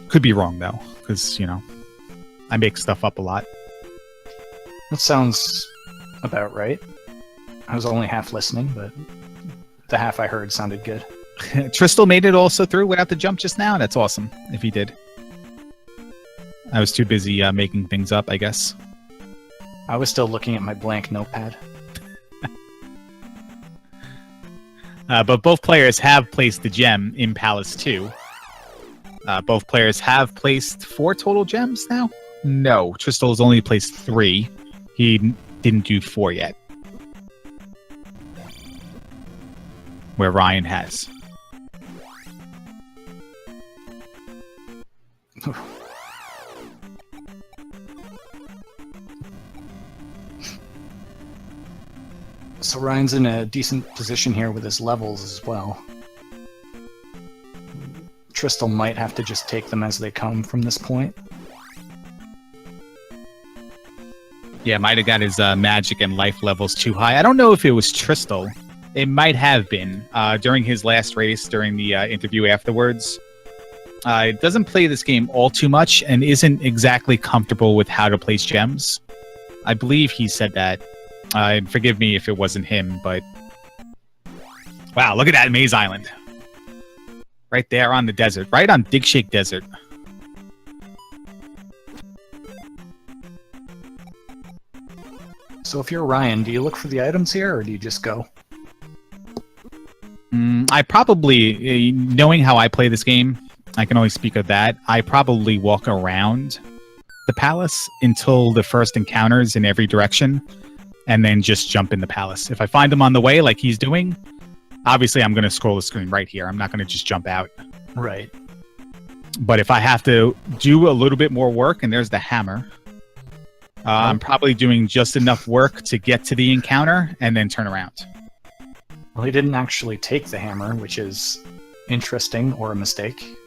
Could be wrong, though, because, I make stuff up a lot. That sounds about right. I was only half listening, but the half I heard sounded good. Tristal made it also through without the jump just now. That's awesome, if he did. I was too busy making things up, I guess. I was still looking at my blank notepad. But both players have placed the gem in Palace 2. Both players have placed 4 total gems now? No, Tristal has only placed 3. He didn't do 4 yet. Where Ryan has. So Ryan's in a decent position here with his levels as well. Tristal might have to just take them as they come from this point. Yeah, might have got his magic and life levels too high. I don't know if it was Tristal. It might have been during his last race, during the interview afterwards. It doesn't play this game all too much and isn't exactly comfortable with how to place gems. I believe he said that. And forgive me if it wasn't him, but... Wow, look at that Maze Island. Right there on the desert. Right on Dig Shake Desert. So if you're Ryan, do you look for the items here, or do you just go? I probably, knowing how I play this game, I can only speak of that. I probably walk around the palace until the first encounters in every direction, and then just jump in the palace. If I find them on the way, like he's doing, obviously I'm going to scroll the screen right here. I'm not going to just jump out. Right. But if I have to do a little bit more work, and there's the hammer, I'm probably doing just enough work to get to the encounter and then turn around. Well, he didn't actually take the hammer, which is interesting, or a mistake.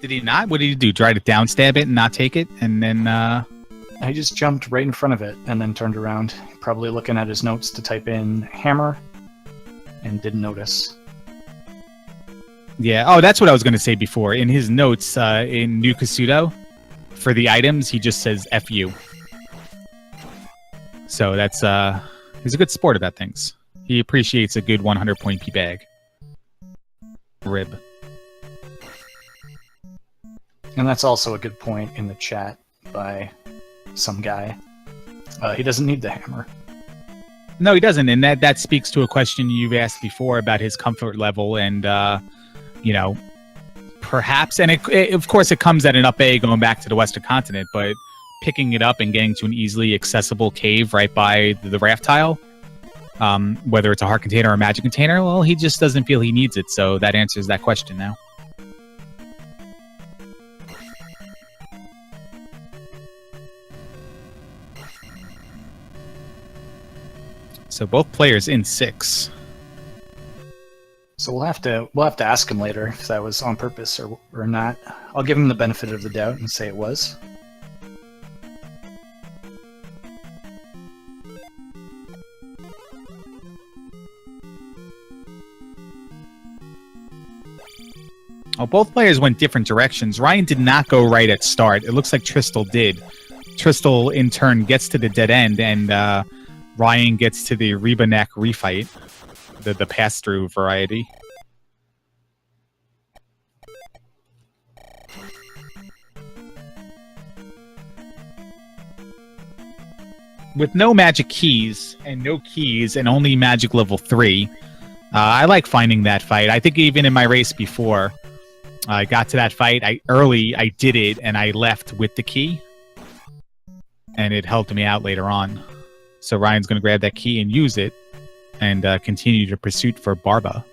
Did he not? What did he do? Try to downstab it and not take it? And then I just jumped right in front of it and then turned around, probably looking at his notes to type in hammer, and didn't notice. Yeah. Oh, that's what I was going to say before. In his notes in New Kasuto, for the items, he just says "fu." So that's he's a good sport about things. He appreciates a good 100-point P bag. Rib. And that's also a good point in the chat by some guy. He doesn't need the hammer. No, he doesn't, and that speaks to a question you've asked before about his comfort level, and you know, perhaps, and it of course it comes at an up A going back to the Western continent, but picking it up and getting to an easily accessible cave right by the raft tile, whether it's a heart container or a magic container, well, he just doesn't feel he needs it, so that answers that question now. So both players in 6. So we'll have to ask him later if that was on purpose or not. I'll give him the benefit of the doubt and say it was. Oh, both players went different directions. Ryan did not go right at start. It looks like Tristal did. Tristal, in turn, gets to the dead end, and Ryan gets to the Rebanek refight, the pass-through variety. With no magic keys and no keys and only magic level 3, I like finding that fight. I think even in my race before, I got to that fight. I did it, and I left with the key, and it helped me out later on. So Ryan's going to grab that key and use it, and continue the pursuit for Barba.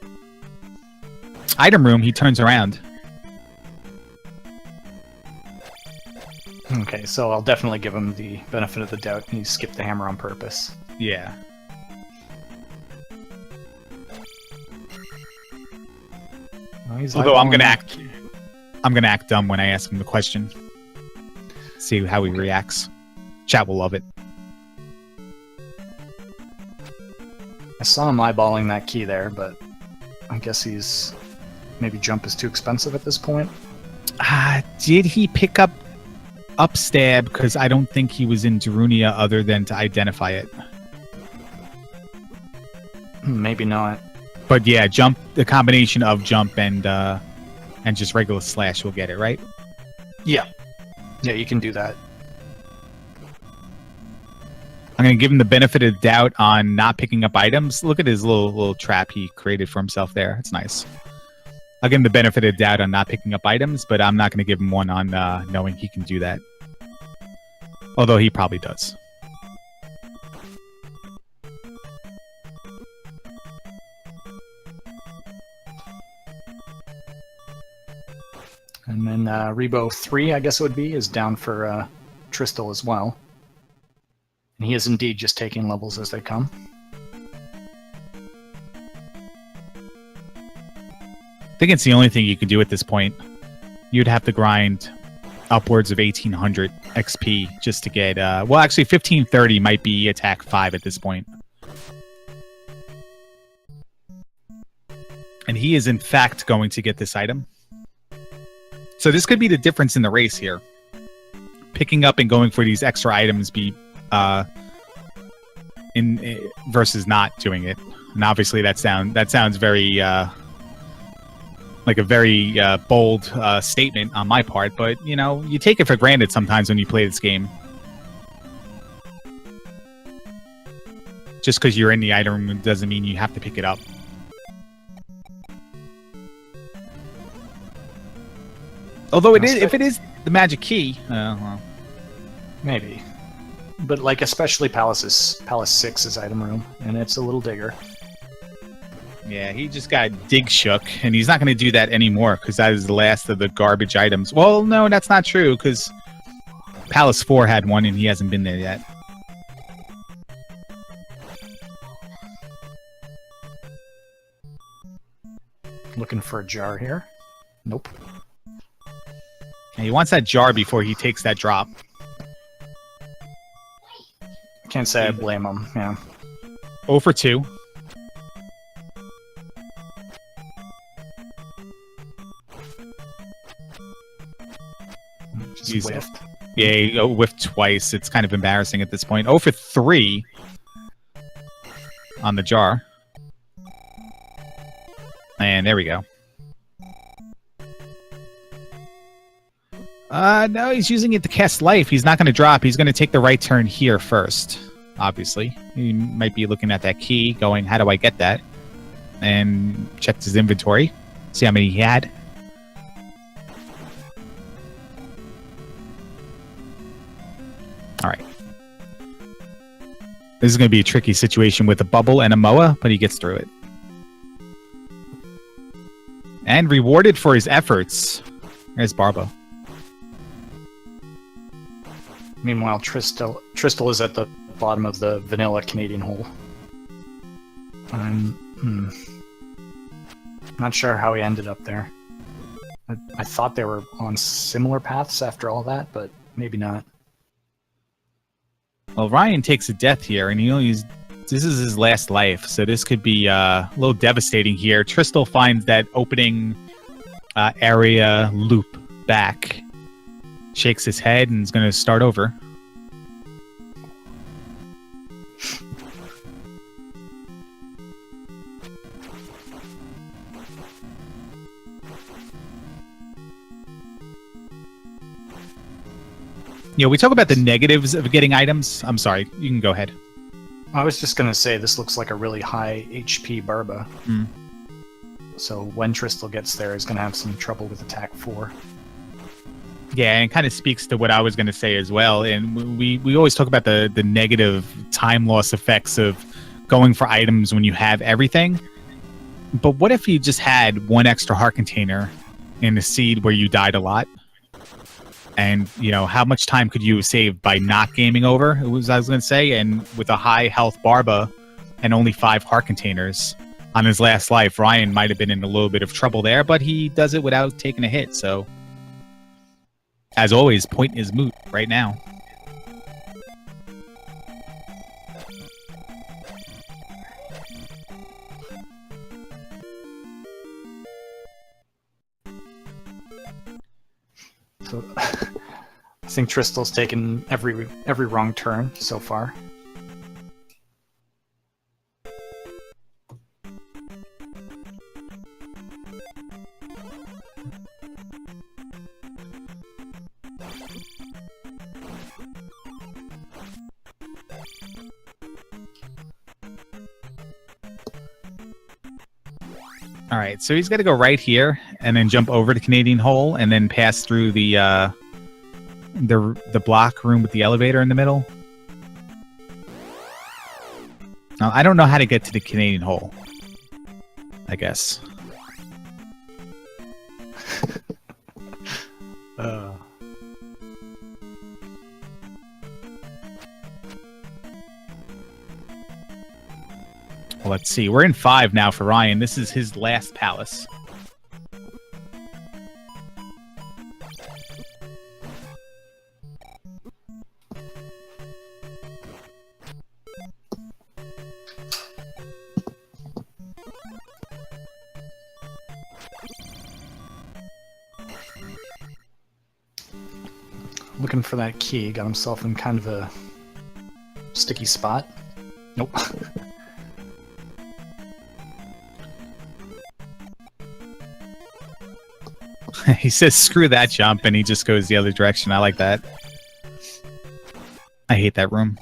Item room, he turns around. Okay, so I'll definitely give him the benefit of the doubt. He skipped the hammer on purpose. Yeah. Well, although I'm gonna act dumb when I ask him the question. See how he reacts. Chat will love it. I saw him eyeballing that key there, but I guess maybe jump is too expensive at this point. Did he pick up Upstab? Because I don't think he was in Darunia other than to identify it. Maybe not. But yeah, jump, the combination of jump and just regular slash will get it, right? Yeah. Yeah, you can do that. I'm going to give him the benefit of the doubt on not picking up items. Look at his little trap he created for himself there. It's nice. I'll give him the benefit of the doubt on not picking up items, but I'm not going to give him one on knowing he can do that. Although he probably does. And then Rebo 3, I guess it would be, is down for Tristal as well. And he is indeed just taking levels as they come. I think it's the only thing you can do at this point. You'd have to grind upwards of 1800 XP just to get... well, actually, 1530 might be attack 5 at this point. And he is, in fact, going to get this item. So this could be the difference in the race here. Picking up and going for these extra items versus not doing it. And obviously that sounds very like a very bold statement on my part, but you know, you take it for granted sometimes when you play this game. Just because you're in the item room doesn't mean you have to pick it up. Although if it is the magic key, well. Maybe. But like especially Palace 6's item room, and it's a little digger. Yeah, he just got dig shook, and he's not going to do that anymore because that is the last of the garbage items. Well, no, that's not true because Palace 4 had one, and he hasn't been there yet. Looking for a jar here. Nope. And he wants that jar before he takes that drop. Can't say I blame him. Yeah. 0 for 2. Just whiffed. Yeah, he whiffed twice. It's kind of embarrassing at this point. 0 for 3 on the jar. And there we go. No, he's using it to cast life. He's not going to drop. He's going to take the right turn here first, obviously. He might be looking at that key, going, how do I get that? And checked his inventory, see how many he had. All right. This is going to be a tricky situation with a bubble and a Moa, but he gets through it. And rewarded for his efforts. There's Barbo. Meanwhile, Tristal is at the bottom of the vanilla Canadian hole. I'm not sure how he ended up there. I thought they were on similar paths after all that, but maybe not. Well, Ryan takes a death here, and this is his last life, so this could be a little devastating here. Tristal finds that opening area loop back, shakes his head, and is going to start over. You know, we talk about the negatives of getting items. I'm sorry, you can go ahead. I was just going to say this looks like a really high HP Barba. So when Tristal gets there, he's going to have some trouble with attack 4. Yeah, and it kind of speaks to what I was going to say as well. And we always talk about the negative time loss effects of going for items when you have everything. But what if you just had one extra heart container in the seed where you died a lot? And, you know, how much time could you have saved by not gaming over? I was going to say, and with a high health Barba and only 5 heart containers on his last life, Ryan might have been in a little bit of trouble there, but he does it without taking a hit. So, as always, point is moot right now. So I think Tristal's taken every wrong turn so far. All right, so he's got to go right here and then jump over the Canadian hole and then pass through the block room with the elevator in the middle. Now, I don't know how to get to the Canadian hole, I guess. Well, let's see. We're in 5 now for Ryan. This is his last palace. Looking for that key. Got himself in kind of a sticky spot. Nope. He says, screw that jump, and he just goes the other direction. I like that. I hate that room.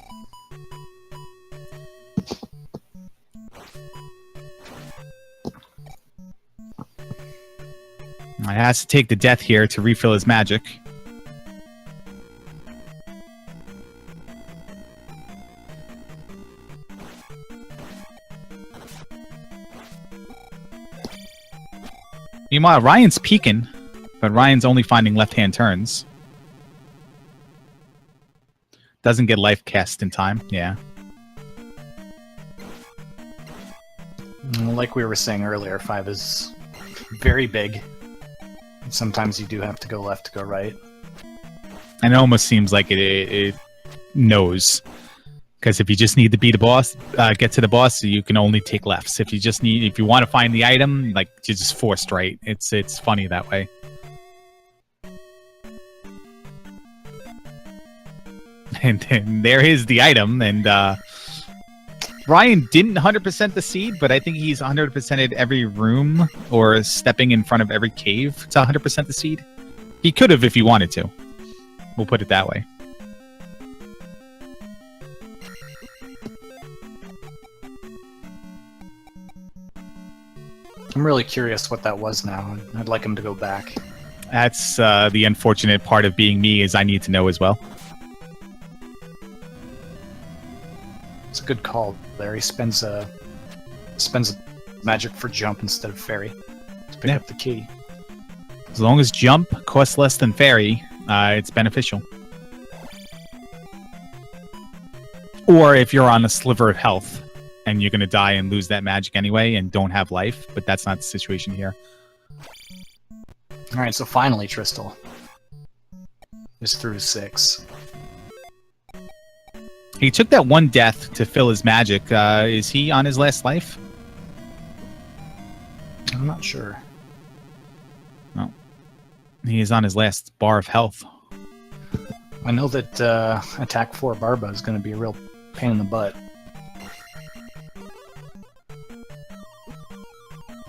He has to take the death here to refill his magic. Meanwhile, Ryan's peeking, but Ryan's only finding left-hand turns. Doesn't get life cast in time, yeah. Like we were saying earlier, 5 is very big. Sometimes you do have to go left to go right. And it almost seems like it knows. Because if you just need to beat the boss, get to the boss, you can only take lefts. If you want to find the item, like you're just forced right. It's funny that way. And there is the item, and Ryan didn't 100% the seed, but I think he's 100%ed every room or stepping in front of every cave to 100% the seed. He could have if he wanted to. We'll put it that way. I'm really curious what that was now. I'd like him to go back. That's the unfortunate part of being me, is I need to know as well. It's a good call there. He spends magic for jump instead of fairy to pick up the key. As long as jump costs less than fairy, it's beneficial. Or if you're on a sliver of health and you're going to die and lose that magic anyway and don't have life, but that's not the situation here. All right, so finally Tristal is through 6. He took that one death to fill his magic. Is he on his last life? I'm not sure. No. He is on his last bar of health. I know that attack 4 Barba is going to be a real pain in the butt.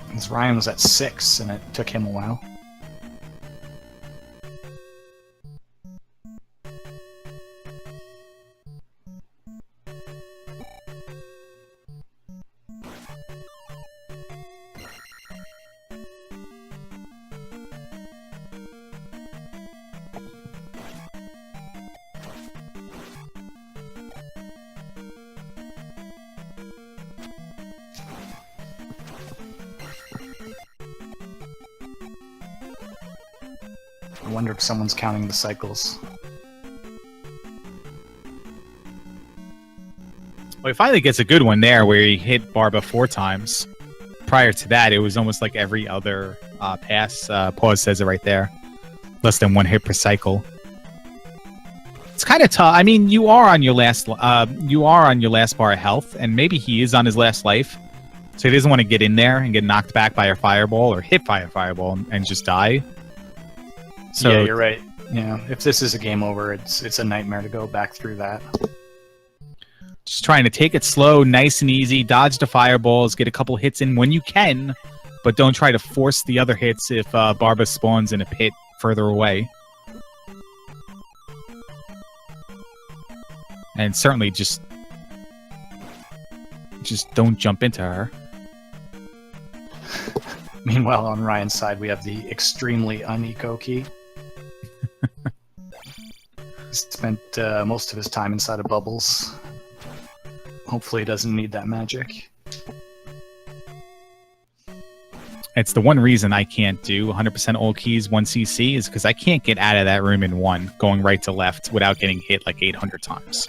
Because Ryan was at 6, and it took him a while. I wonder if someone's counting the cycles. Well, he finally gets a good one there where he hit Barba 4 times. Prior to that, it was almost like every other pass. Pause says it right there. Less than 1 hit per cycle. It's kind of tough. I mean, you are on your last bar of health, and maybe he is on his last life, so he doesn't want to get in there and get knocked back by a fireball or hit by a fireball and just die. So, yeah, you're right. Yeah, if this is a game over, it's a nightmare to go back through that. Just trying to take it slow, nice and easy, dodge the fireballs, get a couple hits in when you can, but don't try to force the other hits if Barba spawns in a pit further away. And certainly just don't jump into her. Meanwhile, on Ryan's side, we have the extremely uneco key. He spent most of his time inside of bubbles. Hopefully he doesn't need that magic. It's the one reason I can't do 100% all keys 1cc is because I can't get out of that room in one, going right to left without getting hit like 800 times.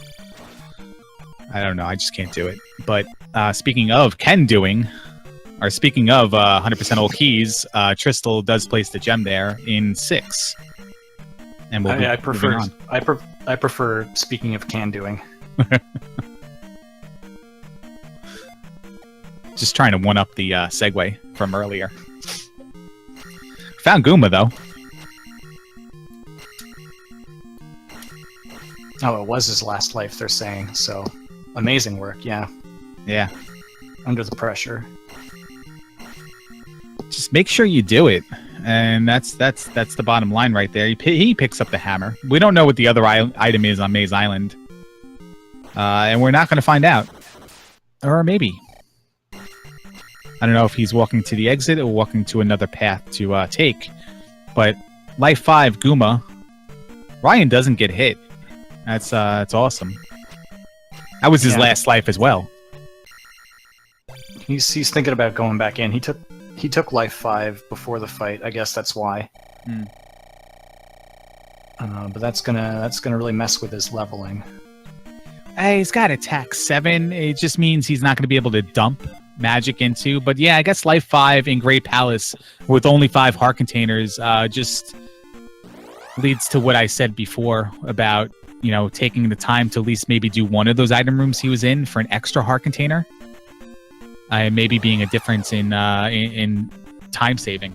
I don't know, I just can't do it. But speaking of 100% all keys, Tristal does place the gem there in 6. And I prefer speaking of can doing. Just trying to one up the segue from earlier. Found Goomba though. Oh, it was his last life, they're saying. So, amazing work, yeah. Yeah. Under the pressure. Just make sure you do it, and that's the bottom line right there. He picks up the hammer. We don't know what the other item is on Maze Island, and we're not going to find out, or maybe. I don't know if he's walking to the exit or walking to another path to take. But life 5 Goomba, Ryan doesn't get hit. That's awesome. That was his last life as well. He's thinking about going back in. He took life 5 before the fight. I guess that's why. But that's gonna really mess with his leveling. Hey, he's got attack 7. It just means he's not going to be able to dump magic into. But yeah, I guess life 5 in Great Palace with only 5 heart containers just leads to what I said before about you know, taking the time to at least maybe do one of those item rooms he was in for an extra heart container. Maybe being a difference in time saving.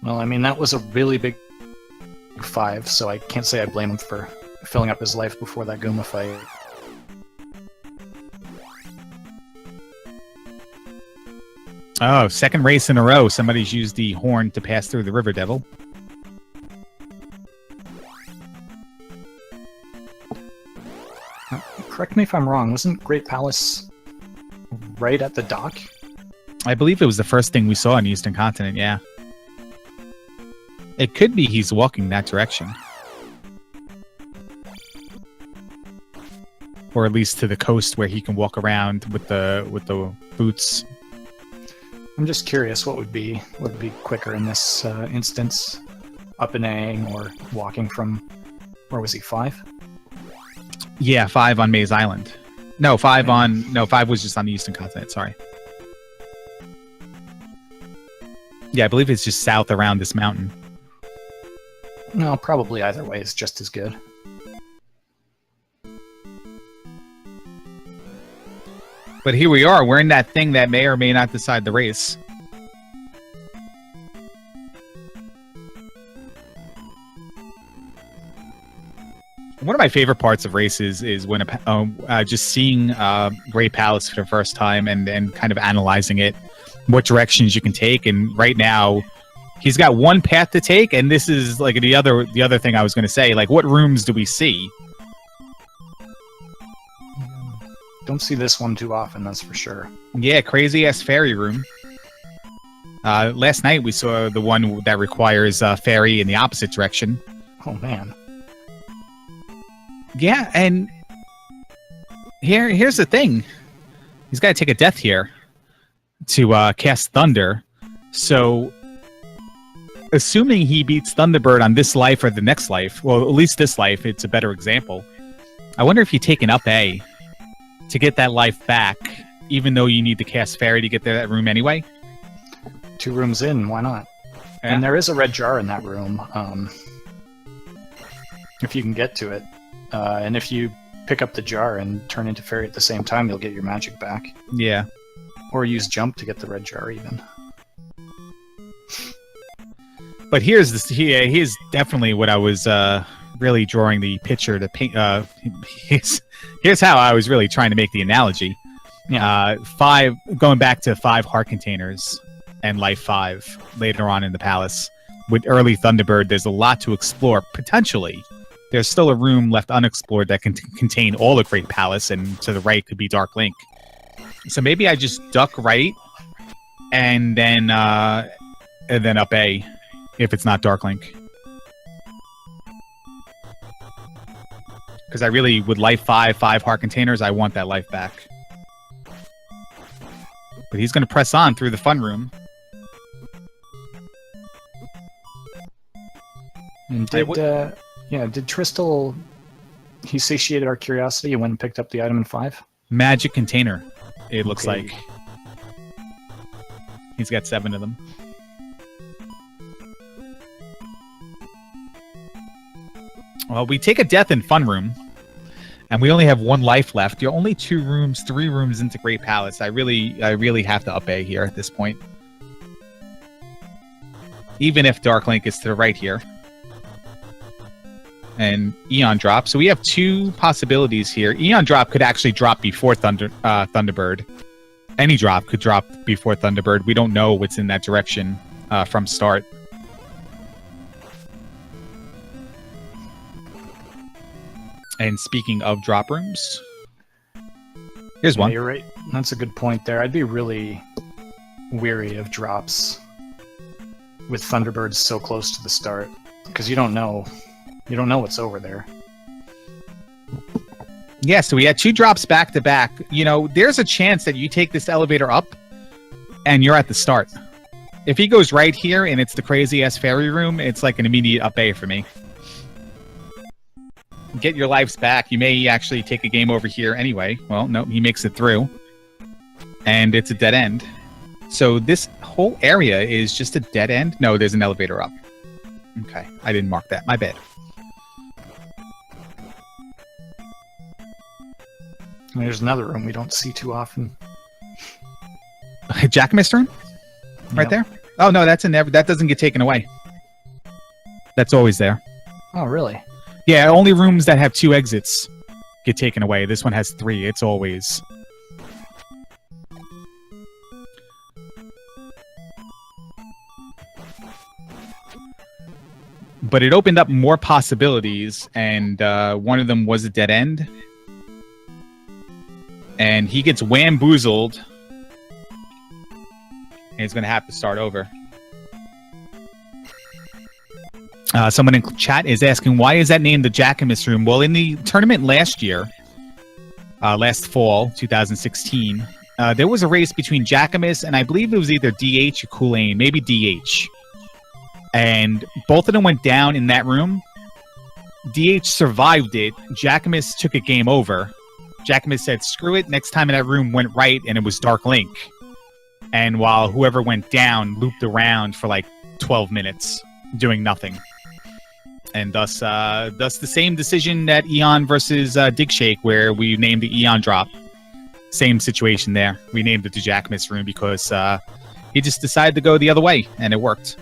Well, I mean, that was a really big 5, so I can't say I blame him for filling up his life before that Goomba fight. Oh, second race in a row. Somebody's used the horn to pass through the River Devil. Correct me if I'm wrong, wasn't Great Palace right at the dock? I believe it was the first thing we saw on the Eastern Continent, yeah. It could be he's walking that direction. Or at least to the coast where he can walk around with the boots. I'm just curious what would be quicker in this instance. Up and A or walking from, where was he, 5? Yeah, 5 on Maze Island. No, 5 was just on the Eastern Continent, sorry. Yeah, I believe it's just south around this mountain. No, probably either way is just as good. But here we are, we're in that thing that may or may not decide the race. One of my favorite parts of races is when just seeing Great Palace for the first time and kind of analyzing it, what directions you can take. And right now, he's got one path to take, and this is like the other thing I was going to say. Like, what rooms do we see? Don't see this one too often, that's for sure. Yeah, crazy-ass fairy room. Last night we saw the one that requires fairy in the opposite direction. Oh, man. Yeah, and here's the thing. He's got to take a death here to cast Thunder. So, assuming he beats Thunderbird on this life or the next life, well, at least this life, it's a better example. I wonder if you take an up A to get that life back, even though you need to cast Fairy to get to that room anyway. 2 rooms in, why not? Yeah. And there is a red jar in that room, if you can get to it. And if you pick up the jar and turn into Fairy at the same time, you'll get your magic back. Yeah. Or use Jump to get the red jar, even. But here's definitely what I was really drawing the picture to paint. Here's how I was really trying to make the analogy. Yeah. 5 going back to 5 heart containers and life 5 later on in the palace. With early Thunderbird, there's a lot to explore potentially. There's still a room left unexplored that can contain all the Great Palace, and to the right could be Dark Link. So maybe I just duck right, and then up A, if it's not Dark Link. Because I really, with life 5 heart containers, I want that life back. But he's going to press on through the fun room. And did Tristal... He satiated our curiosity and went and picked up the item in 5? Magic container, it looks like. He's got 7 of them. Well, we take a death in fun room, and we only have 1 life left. You're only 3 rooms into Great Palace. I really have to up A here at this point. Even if Dark Link is to the right here. And Eon Drop. So we have 2 possibilities here. Eon Drop could actually drop before Thunderbird. Any drop could drop before Thunderbird. We don't know what's in that direction from start. And speaking of drop rooms, here's one. You're right. That's a good point there. I'd be really weary of drops with Thunderbirds so close to the start, because you don't know what's over there. Yeah, so we had 2 drops back to back. You know, there's a chance that you take this elevator up and you're at the start. If he goes right here and it's the crazy-ass fairy room, it's like an immediate up A for me. Get your lives back. You may actually take a game over here anyway. Well, no, he makes it through. And it's a dead end. So this whole area is just a dead end? No, there's an elevator up. Okay, I didn't mark that. My bad. There's another room we don't see too often. Jackamus room? Right there? Oh, no, that's in there. That doesn't get taken away. That's always there. Oh, really? Yeah, only rooms that have 2 exits get taken away. This one has 3. It's always. But it opened up more possibilities, and one of them was a dead end. And he gets whamboozled. And he's going to have to start over. Someone in chat is asking, why is that named the Jackamus Room? Well, in the tournament last year, last fall, 2016, there was a race between Jackamus and I believe it was either DH or Kool-Aid, maybe DH. And both of them went down in that room. DH survived it. Jackamus took a game over. Jackamus said, screw it. Next time in that room went right, and it was Dark Link. And while whoever went down looped around for like 12 minutes, doing nothing. And thus the same decision at Eon versus Dig Shake, where we named the Eon drop. Same situation there. We named it the Jackamus Room because he just decided to go the other way, and it worked.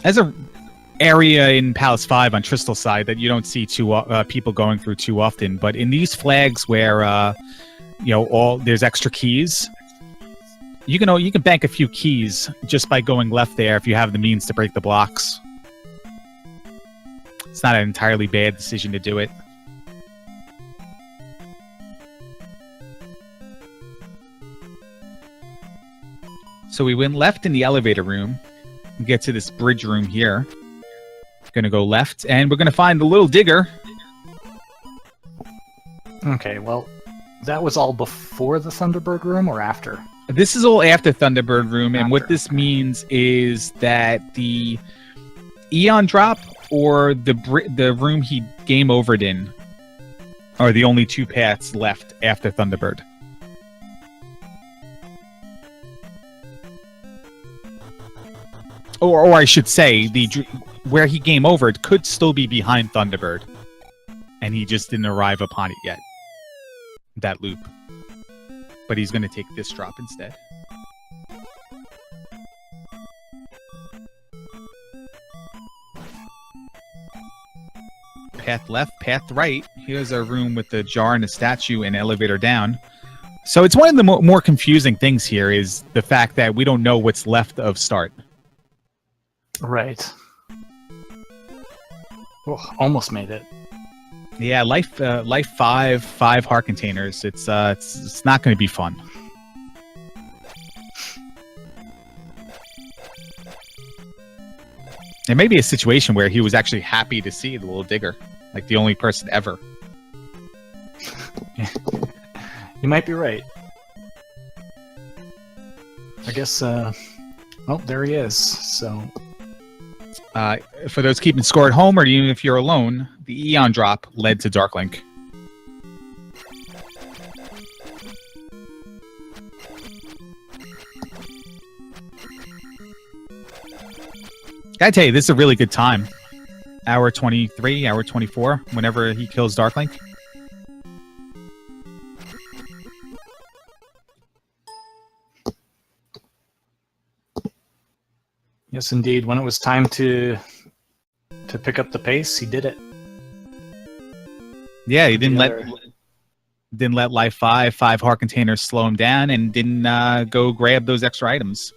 There's a area in Palace 5 on Tristal side that you don't see people going through too often, but in these flags where there's extra keys, you can bank a few keys just by going left there if you have the means to break the blocks. It's not an entirely bad decision to do it. So we went left in the elevator room. We get to this bridge room here. Gonna go left, and we're gonna find the little digger. Okay, well, that was all before the Thunderbird room or after? This is all after Thunderbird room, and what this means is that the Eon drop or the room he game overed in are the only 2 paths left after Thunderbird. Or I should say, where he game over, it could still be behind Thunderbird. And he just didn't arrive upon it yet. That loop. But he's going to take this drop instead. Path left, path right. Here's our room with the jar and a statue and elevator down. So it's one of the more confusing things here is the fact that we don't know what's left of start. Right. Oh, almost made it. Yeah, life 5 heart containers. It's not going to be fun. There may be a situation where he was actually happy to see the little digger, like the only person ever. You might be right. I guess. Oh, there he is. So. For those keeping score at home, or even if you're alone, the Eon drop led to Darklink. Gotta tell you, this is a really good time. Hour 23, hour 24, whenever he kills Darklink. Yes, indeed. When it was time to pick up the pace, he did it. Yeah, he didn't let life 5 heart containers slow him down, and didn't go grab those extra items.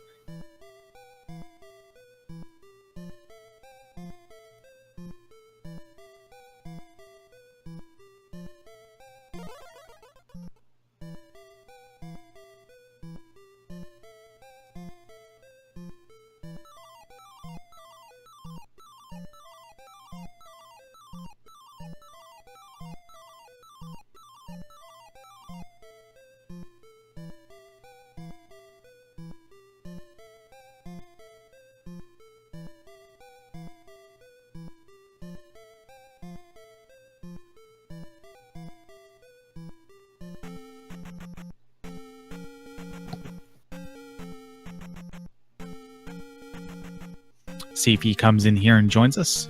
see if he comes in here and joins us.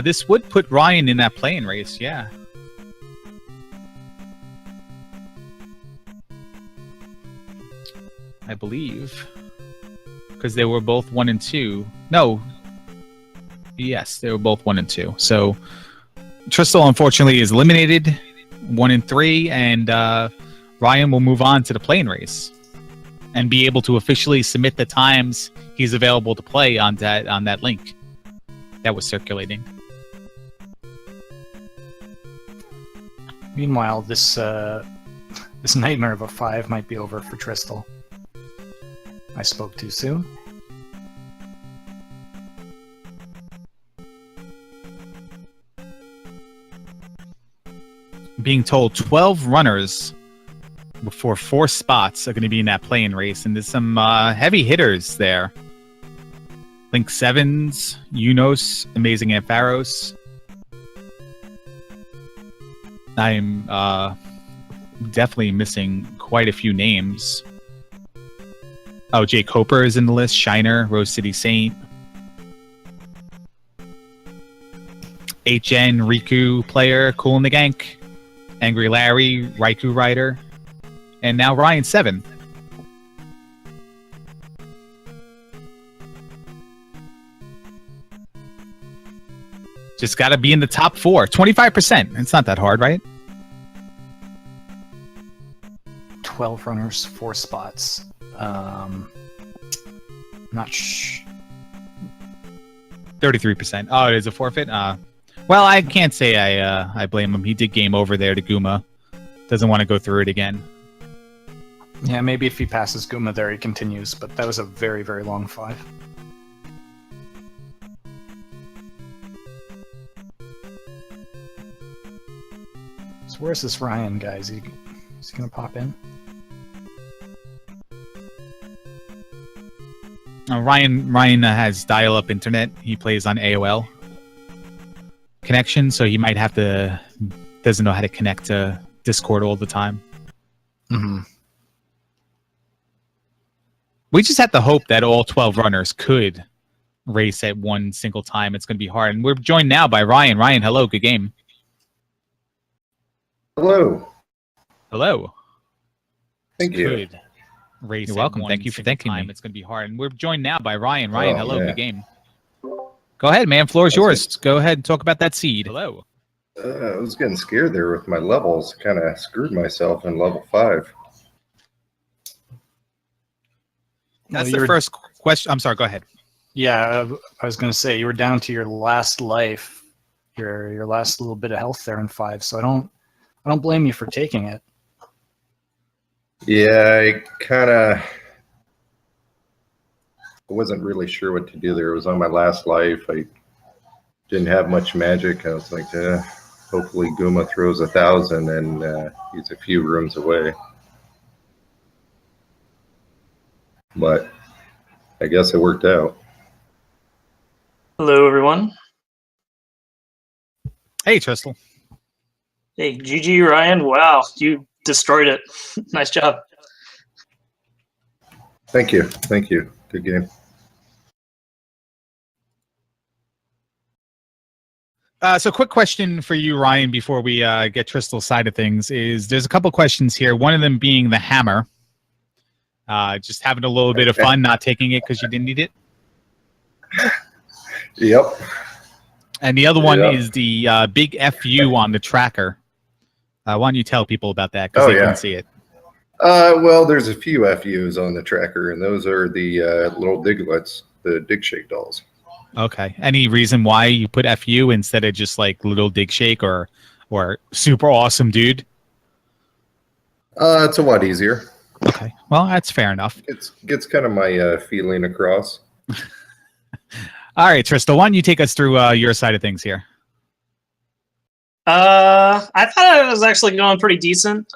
This would put Ryan in that playing race, yeah. I believe. Because they were both 1 and 2. No. Yes, they were both 1 and 2. So Tristal, unfortunately, is eliminated 1 and 3, and Ryan will move on to the playing race and be able to officially submit the times he's available to play on that link that was circulating. Meanwhile, this this nightmare of a 5 might be over for Tristal. I spoke too soon. Being told 12 runners for 4 spots are going to be in that playing race, and there's some heavy hitters there. Link 7s, Unos, Amazing Ampharos. I'm definitely missing quite a few names. Oh, Jake Hopper is in the list. Shiner, Rose City Saint. HN, Riku player, Cool in the Gank. Angry Larry, Raikou Rider. And now Ryin7. Just got to be in the top 4. 25%. It's not that hard, right? 12 runners, 4 spots. Not 33%. Oh, it is a forfeit? Well, I can't say I blame him. He did game over there to Guma. Doesn't want to go through it again. Yeah, maybe if he passes Guma there, he continues, but that was a very, very long 5. So where's this Ryan guy? Is he gonna pop in? Ryan has dial-up internet. He plays on AOL connection, so he might have to doesn't know how to connect to Discord all the time. Mm-hmm. We just have to hope that all 12 runners could race at one single time. It's going to be hard. And we're joined now by Ryan. Ryan, hello. Good game. Hello. Hello. Thank you. Good race. You're welcome. Thank you for thanking me. It's going to be hard. And we're joined now by Ryan. Ryan, hello. Yeah. Good game. Go ahead, man. Floor is yours. Go ahead and talk about that seed. Hello. I was getting scared there with my levels. Kind of screwed myself in level 5. That's the first question. I'm sorry. Go ahead. Yeah, I was going to say you were down to your last life, your last little bit of health there in 5. So I don't blame you for taking it. Yeah, I kind of wasn't really sure what to do there. It was on my last life. I didn't have much magic. I was like, hopefully Guma throws 1,000 and he's a few rooms away. But I guess it worked out. Hello, everyone. Hey, Tristal. Hey, GG, Ryan. Wow, you destroyed it. Nice job. Thank you. Thank you. Good game. So quick question for you, Ryan, before we get Tristal's side of things, is there's a couple questions here. One of them being the hammer. Just having a little bit of fun, not taking it because you didn't need it. Yep. And the other one is the big FU on the tracker. Why don't you tell people about that because they couldn't see it? Well, there's a few FUs on the tracker, and those are the little diglets, the dig shake dolls. Okay. Any reason why you put FU instead of just like little dig shake or super awesome dude? It's a lot easier. Okay. Well, that's fair enough. It gets kind of my feeling across. All right, Tristal, why don't you take us through your side of things here? I thought it was actually going pretty decent.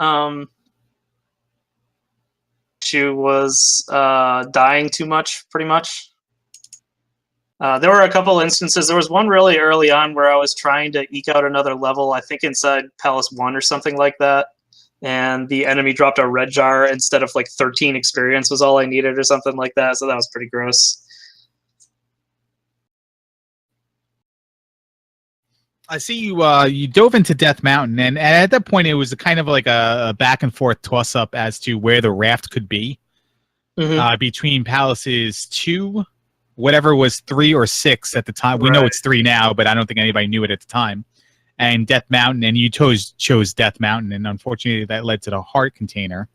She was dying too much, pretty much. There were a couple instances. There was one really early on where I was trying to eke out another level, I think inside Palace 1 or something like that. and the enemy dropped a red jar instead of like 13 experience was all I needed or something like that. So that was pretty gross. I see you. You dove into Death Mountain, and at that point, it was kind of like a back and forth toss up as to where the raft could be between Palaces 2, whatever was 3 or 6 at the time. We know it's 3 now, but I don't think anybody knew it at the time. And Death Mountain, and you chose Death Mountain, and unfortunately, that led to the Heart Container.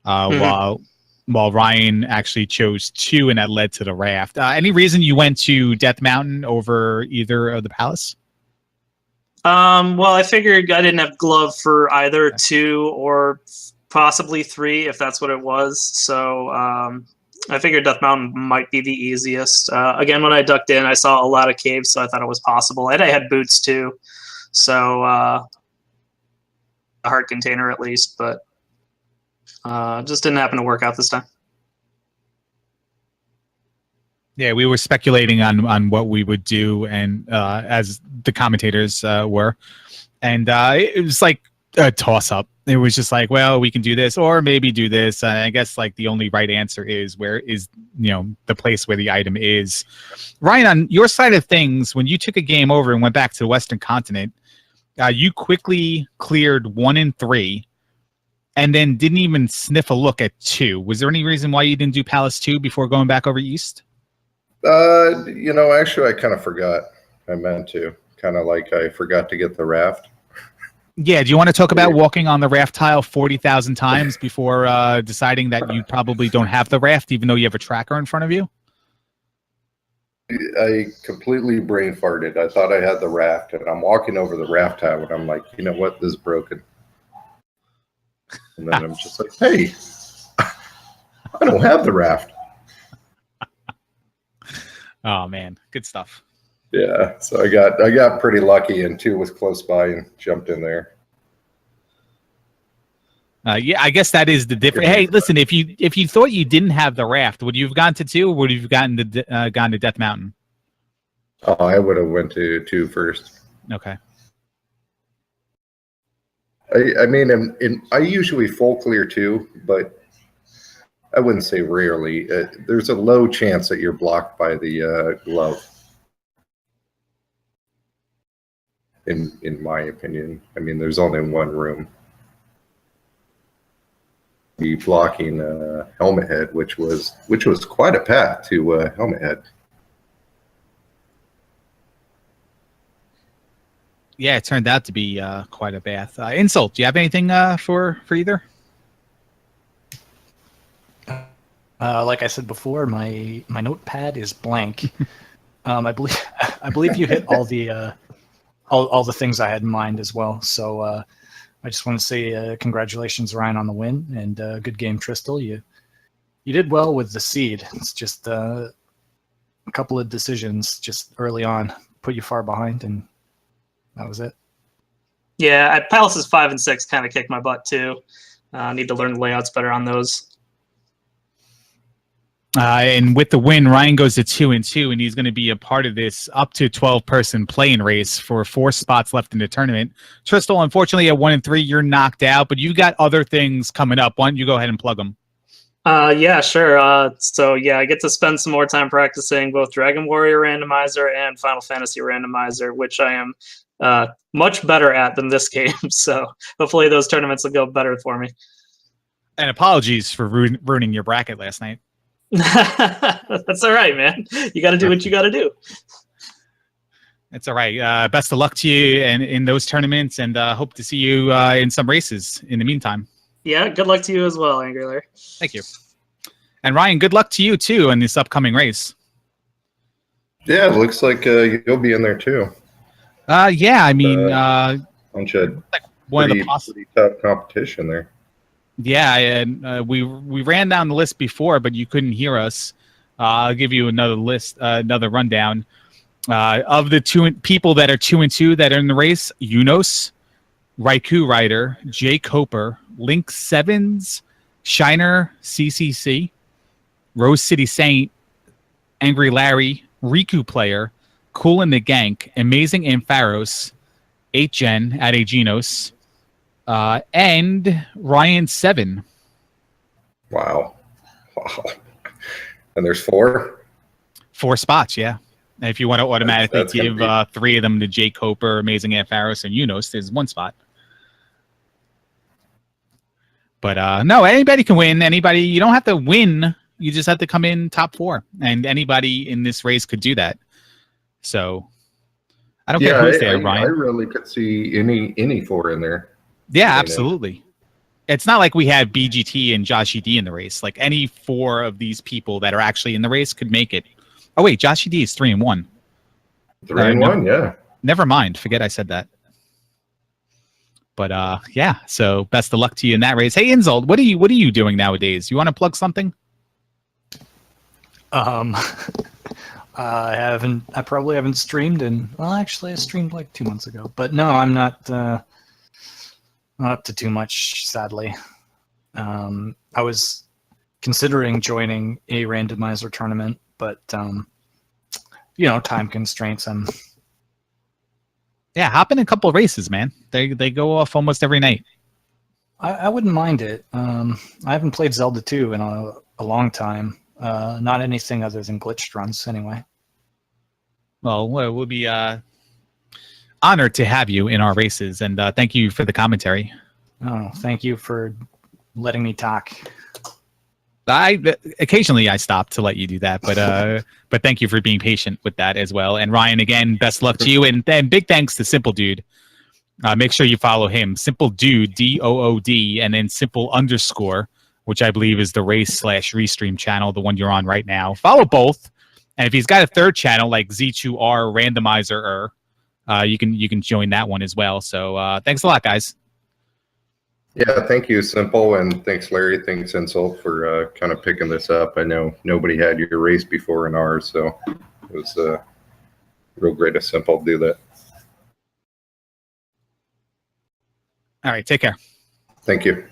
While Ryan actually chose 2, and that led to the raft. Any reason you went to Death Mountain over either of the Palace? Well, I figured I didn't have glove for either 2 or possibly 3, if that's what it was. So I figured Death Mountain might be the easiest. Again, when I ducked in, I saw a lot of caves, so I thought it was possible. And I had boots too, so a heart container at least, but just didn't happen to work out this time. Yeah, we were speculating on what we would do, and as the commentators were, and it was like a toss-up. It was just like, well, we can do this, or maybe do this. I guess like the only right answer is where is the place where the item is. Ryan, on your side of things, when you took a game over and went back to the Western Continent, you quickly cleared 1 and 3, and then didn't even sniff a look at 2. Was there any reason why you didn't do Palace 2 before going back over east? Actually, I kind of forgot. I meant to. Kind of like I forgot to get the raft. Yeah, do you want to talk about walking on the raft tile 40,000 times before deciding that you probably don't have the raft, even though you have a tracker in front of you? I completely brain farted. I thought I had the raft, and I'm walking over the raft tile, and I'm like, you know what? This is broken. And then I'm just like, hey, I don't have the raft. Oh man, good stuff. Yeah, so I got pretty lucky, and 2 was close by and jumped in there. Yeah, I guess that is the difference. Hey, listen, if you thought you didn't have the raft, would you have gone to 2, or would you have gone to Death Mountain? Oh, I would have went to 2 first. Okay. I mean, I usually full clear 2, but I wouldn't say rarely. There's a low chance that you're blocked by the glove. In my opinion, I mean, there's only one room. Be blocking Helmet Head, which was quite a path to Helmet Head. Yeah, it turned out to be quite a bath. Insult, do you have anything for either? Like I said before, my notepad is blank. I believe you hit all the things I had in mind as well. So I just want to say congratulations, Ryan, on the win, and good game, Tristal. You did well with the seed. It's just a couple of decisions just early on put you far behind, and that was it. Yeah, Palaces 5 and 6 kind of kicked my butt too. I need to learn the layouts better on those. And with the win, Ryan goes to 2 and 2, and he's going to be a part of this up to 12-person playing race for 4 spots left in the tournament. Tristal, unfortunately, at 1 and 3, you're knocked out, but you got other things coming up. Why don't you go ahead and plug them? Yeah, sure. So yeah, I get to spend some more time practicing both Dragon Warrior Randomizer and Final Fantasy Randomizer, which I am much better at than this game. So hopefully those tournaments will go better for me. And apologies for ruining your bracket last night. That's all right, man. You got to do what you got to do. It's all right. Best of luck to you and in those tournaments, and hope to see you in some races in the meantime. Yeah, good luck to you as well, Angry Larry. Thank you. And Ryan, good luck to you too in this upcoming race. Yeah, it looks like you'll be in there too. Yeah, I mean, bunch of like one pretty, of the pretty tough competition there. Yeah, and we ran down the list before, but you couldn't hear us. I'll give you another list, another rundown of the people that are 2 and 2 that are in the race: Unos, Raikou Rider, Jay Coper, Link Sevens, Shiner CCC, Rose City Saint, Angry Larry, Riku Player, Cool in the Gank, Amazing Ampharos, 8gen at Aeginos, And Ryin7. Wow. Wow. And there's 4? 4 spots, yeah. And if you want to automatically That's gonna give be- 3 of them to Jay Coper, Amazing Ant Faros, and Unos, there's 1 spot. But no, anybody can win. Anybody, you don't have to win. You just have to come in top 4, and anybody in this race could do that. So I don't care who's there, I Ryan. really could see any 4 in there. Yeah, I know. absolutely. It's not like we have BGT and Josh ED in the race. Like any 4 of these people that are actually in the race could make it. Oh wait, Josh ED is 3-1. 3-1, yeah. Never mind. Forget I said that. But yeah. So best of luck to you in that race. Hey, Inzold, what are you doing nowadays? You want to plug something? I probably haven't streamed actually I streamed like 2 months ago, but no, I'm not up to too much, sadly. I was considering joining a randomizer tournament, but time constraints. Yeah, hop in a couple of races, man. They go off almost every night. I wouldn't mind it. I haven't played Zelda 2 in a long time. Not anything other than glitched runs, anyway. Well, we'll be honored to have you in our races, and thank you for the commentary. Oh, thank you for letting me talk. Occasionally I stop to let you do that, but thank you for being patient with that as well. And Ryan, again, best luck to you, and then big thanks to Simple Dude. Make sure you follow him, Simple Dude, DOOD, and then Simple_, which I believe is the race/restream channel, the one you're on right now. Follow both, and if he's got a 3rd channel like Z2R Randomizer, you can join that one as well. So thanks a lot, guys. Yeah, thank you, Simple, and thanks, Larry. Thanks, Insult, for kind of picking this up. I know nobody had your race before in ours, so it was real great of Simple to do that. All right, take care. Thank you.